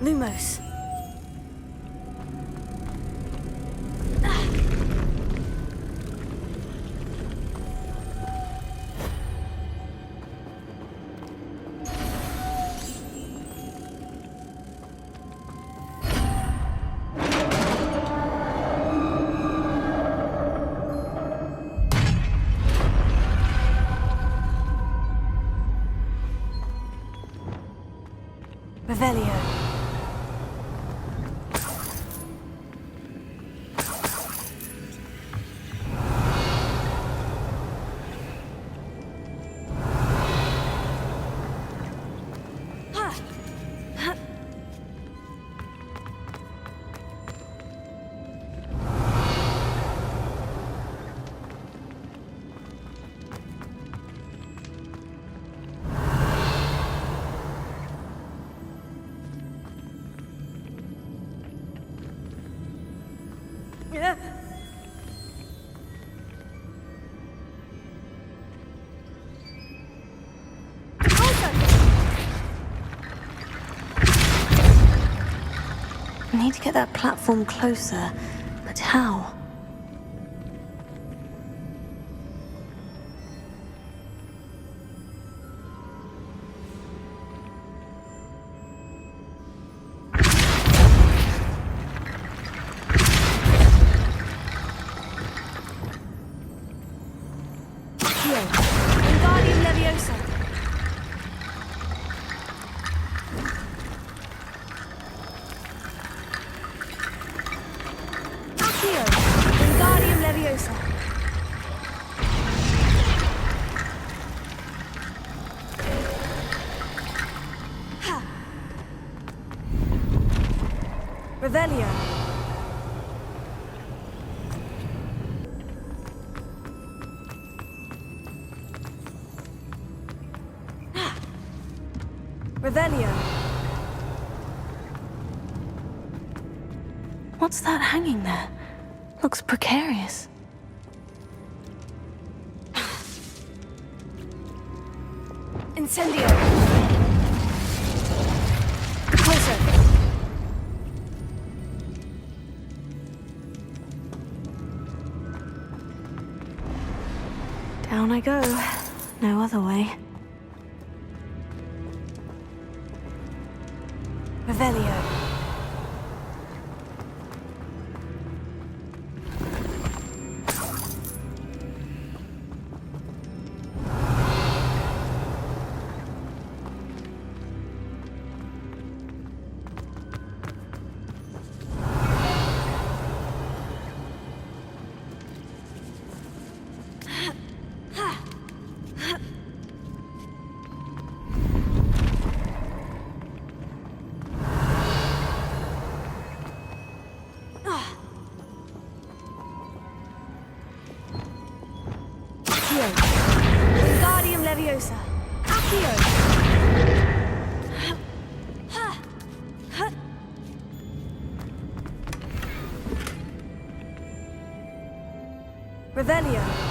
Lumos. Revelio. I need to get that platform closer, but how? Revelio. Revelio. What's that hanging there? Looks precarious. Incendio. Closer. Down I go. No other way. Revelio. Leviosa! Accio! Revelio!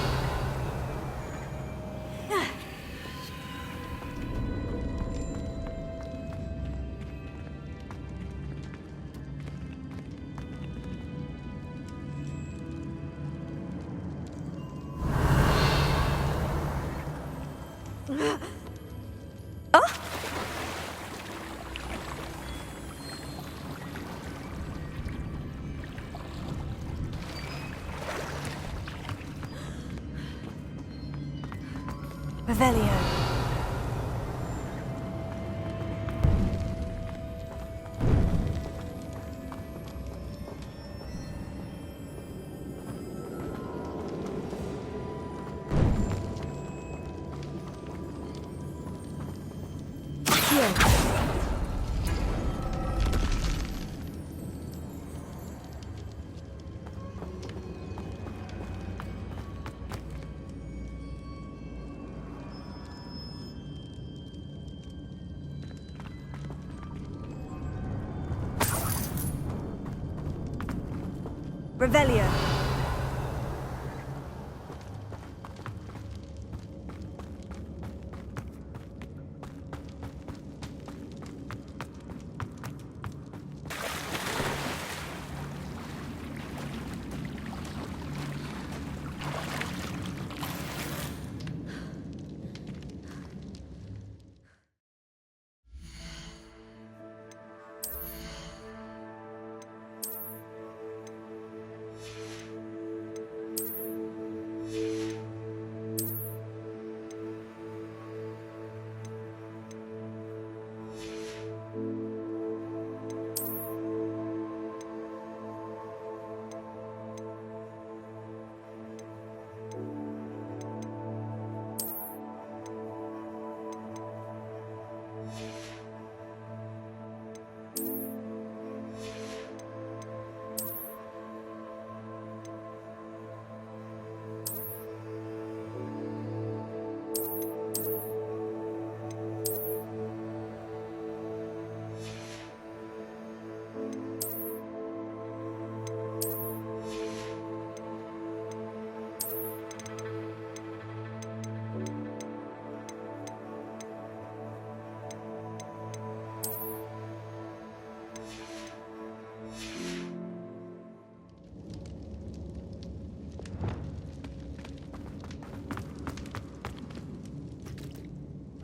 Revelio. Revelio.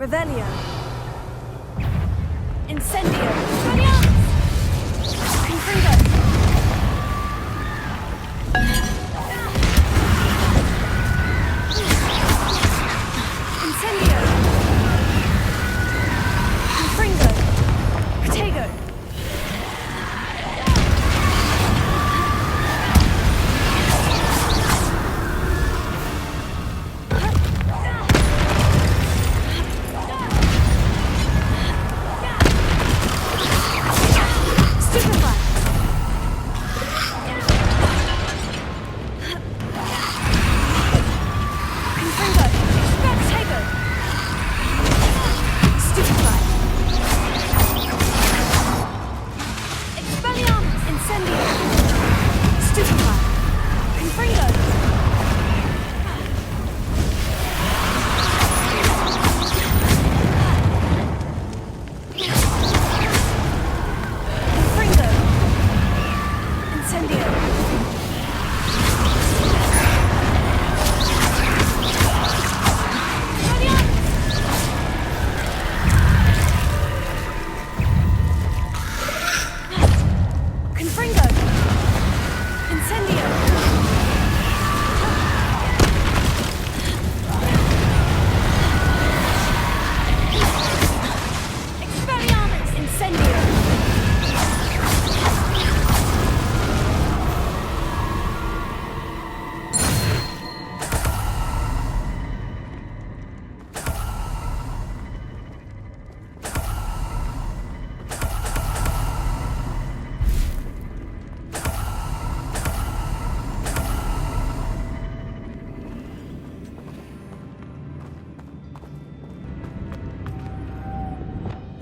Revelio. Incendio. Confringo. Incendio. Confringo. Protego.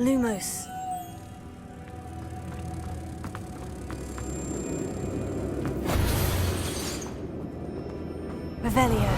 Lumos. Revelio.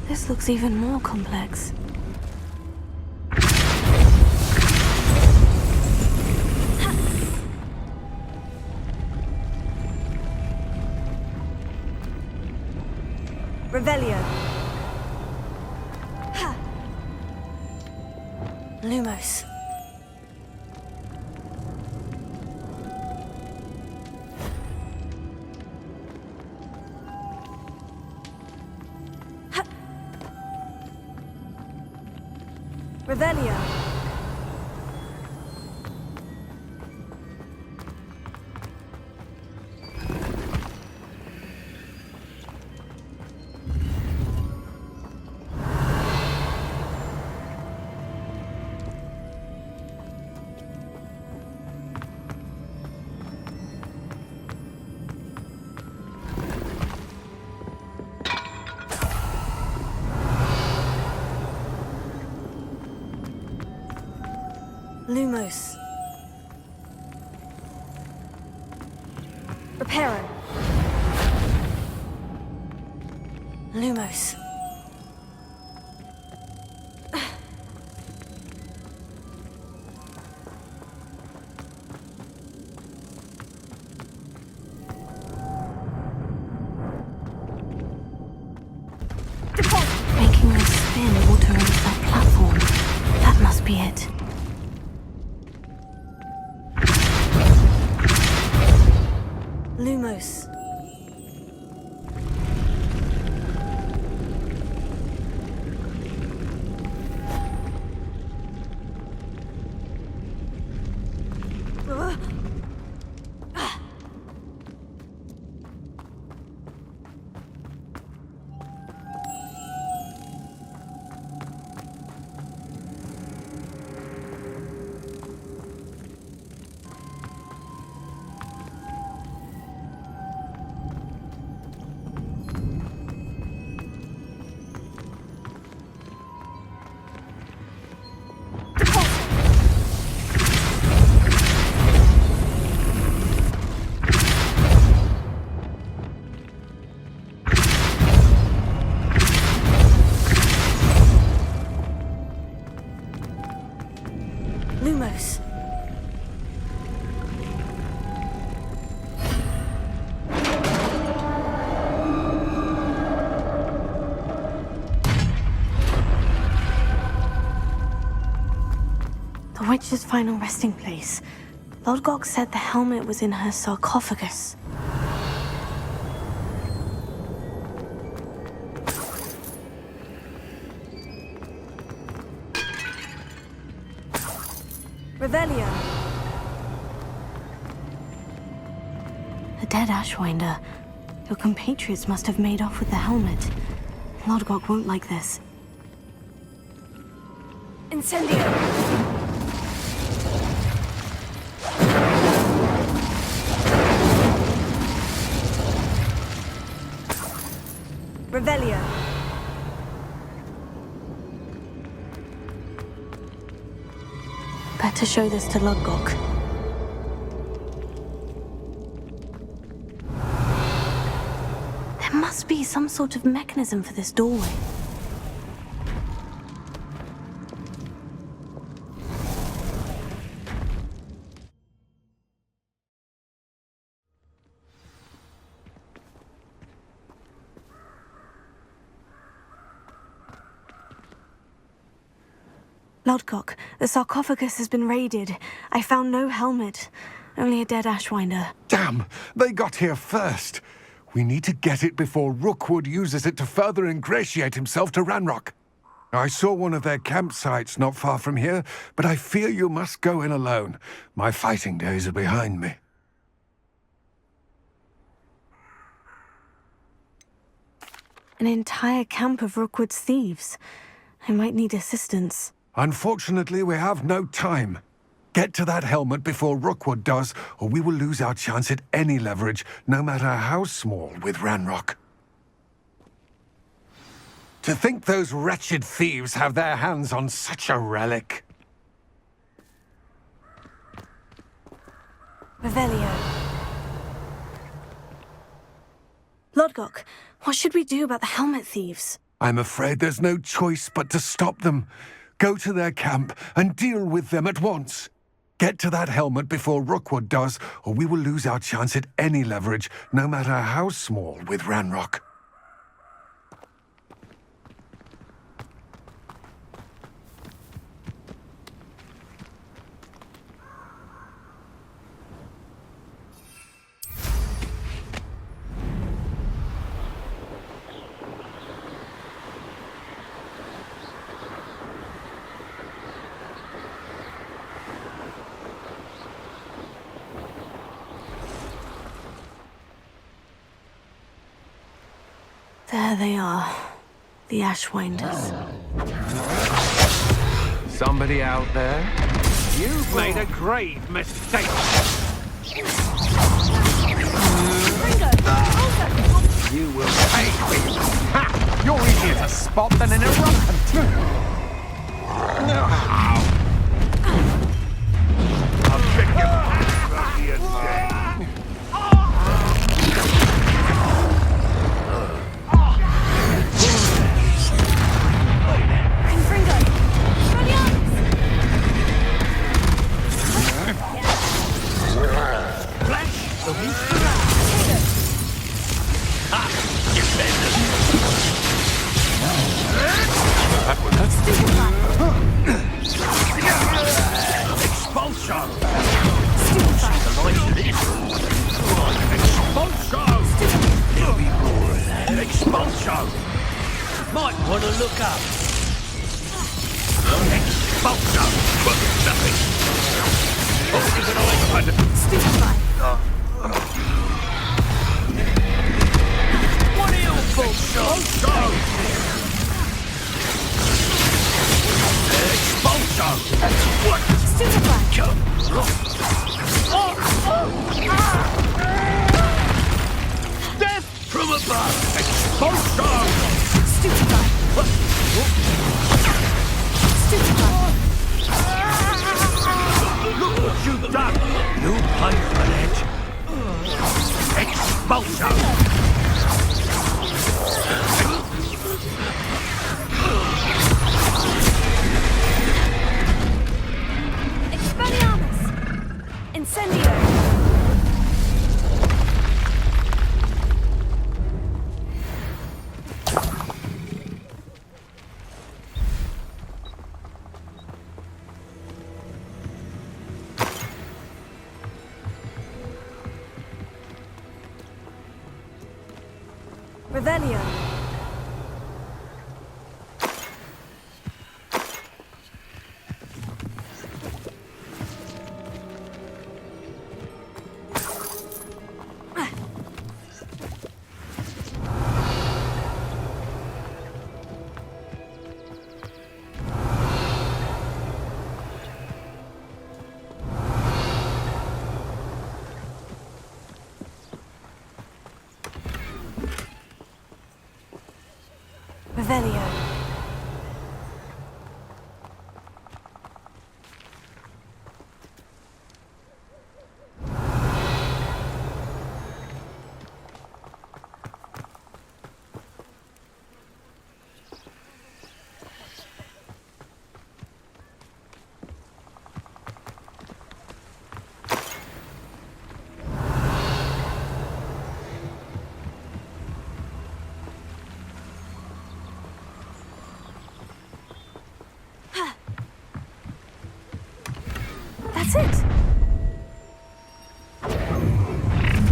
This looks even more complex. Revelio. Lumos. Revelio. Lumos. Reparo. Lumos. Making this spin water into that platform. That must be it. Lumos. Lumos. The witch's final resting place. Lodgok said the helmet was in her sarcophagus. Revelio. A dead Ashwinder. Your compatriots must have made off with the helmet. Lodgok won't like this. Incendio. Revelio. Better show this to Lodgok. There must be some sort of mechanism for this doorway. Lodgok, the sarcophagus has been raided. I found no helmet, only a dead Ashwinder. Damn! They got here first. We need to get it before Rookwood uses it to further ingratiate himself to Ranrock. I saw one of their campsites not far from here, but I fear you must go in alone. My fighting days are behind me. An entire camp of Rookwood's thieves. I might need assistance. Unfortunately, we have no time. Get to that helmet before Rookwood does, or we will lose our chance at any leverage, no matter how small, with Ranrock. To think those wretched thieves have their hands on such a relic. Revelio. Lodgok, what should we do about the helmet thieves? I'm afraid there's no choice but to stop them. Go to their camp and deal with them at once. Get to that helmet before Rookwood does, or we will lose our chance at any leverage, no matter how small, with Ranrock. There they are, the Ashwinders. Somebody out there? You've made a grave mistake. You will pay for it. Ha! You're easier to spot than an eruption. I'll pick your from the dead. Might want to look up. Expulso! But nothing. Oh, keep an eye on it. Stupefy. What are you Expulso! Expulso! What? Death from above! Expulso! Stupefy. Stupefy. Look what you've done! You pay for it! Expulso! Expelliarmus! Incendio! Revelio. Revelio. That's it!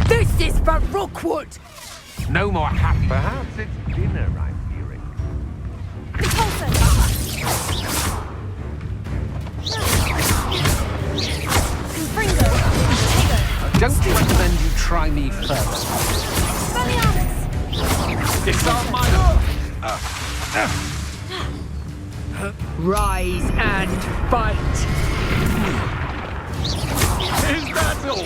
This is for Rookwood! No more happy. Perhaps it's dinner I'm hearing. Repulsor! I don't recommend you try me further. Disarm my... Rise and fight! Is that all?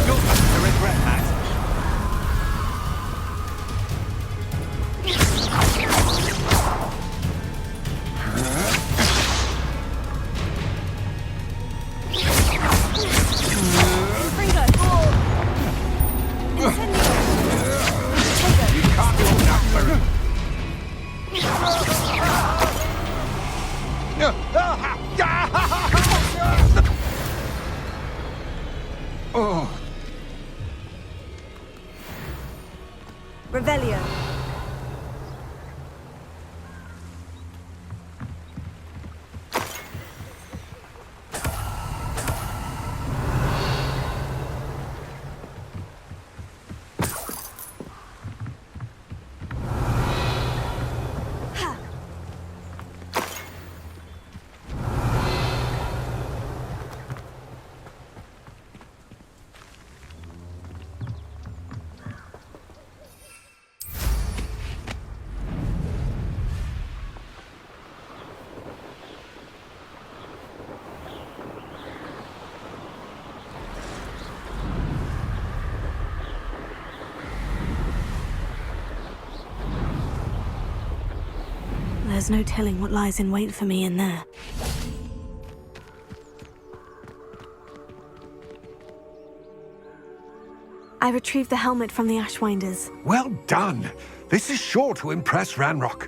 You'll have to regret that. Oh. Revelio. There's no telling what lies in wait for me in there. I retrieved the helmet from the Ashwinders. Well done. This is sure to impress Ranrock.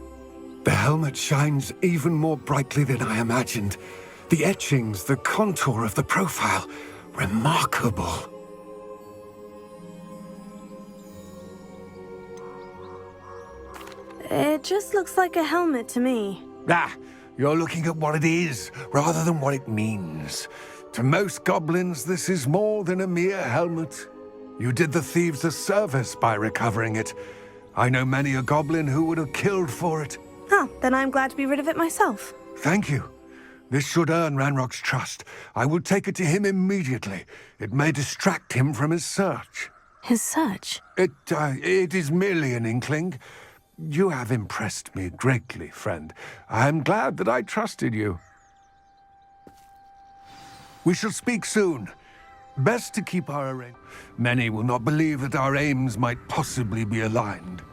The helmet shines even more brightly than I imagined. The etchings, the contour of the profile, remarkable. It just looks like a helmet to me. Ah, you're looking at what it is, rather than what it means. To most goblins, this is more than a mere helmet. You did the thieves a service by recovering it. I know many a goblin who would have killed for it. Oh, then I'm glad to be rid of it myself. Thank you. This should earn Ranrock's trust. I will take it to him immediately. It may distract him from his search. His search? It is merely an inkling. You have impressed me greatly, friend. I am glad that I trusted you. We shall speak soon. Best to keep our arrangement. Many will not believe that our aims might possibly be aligned.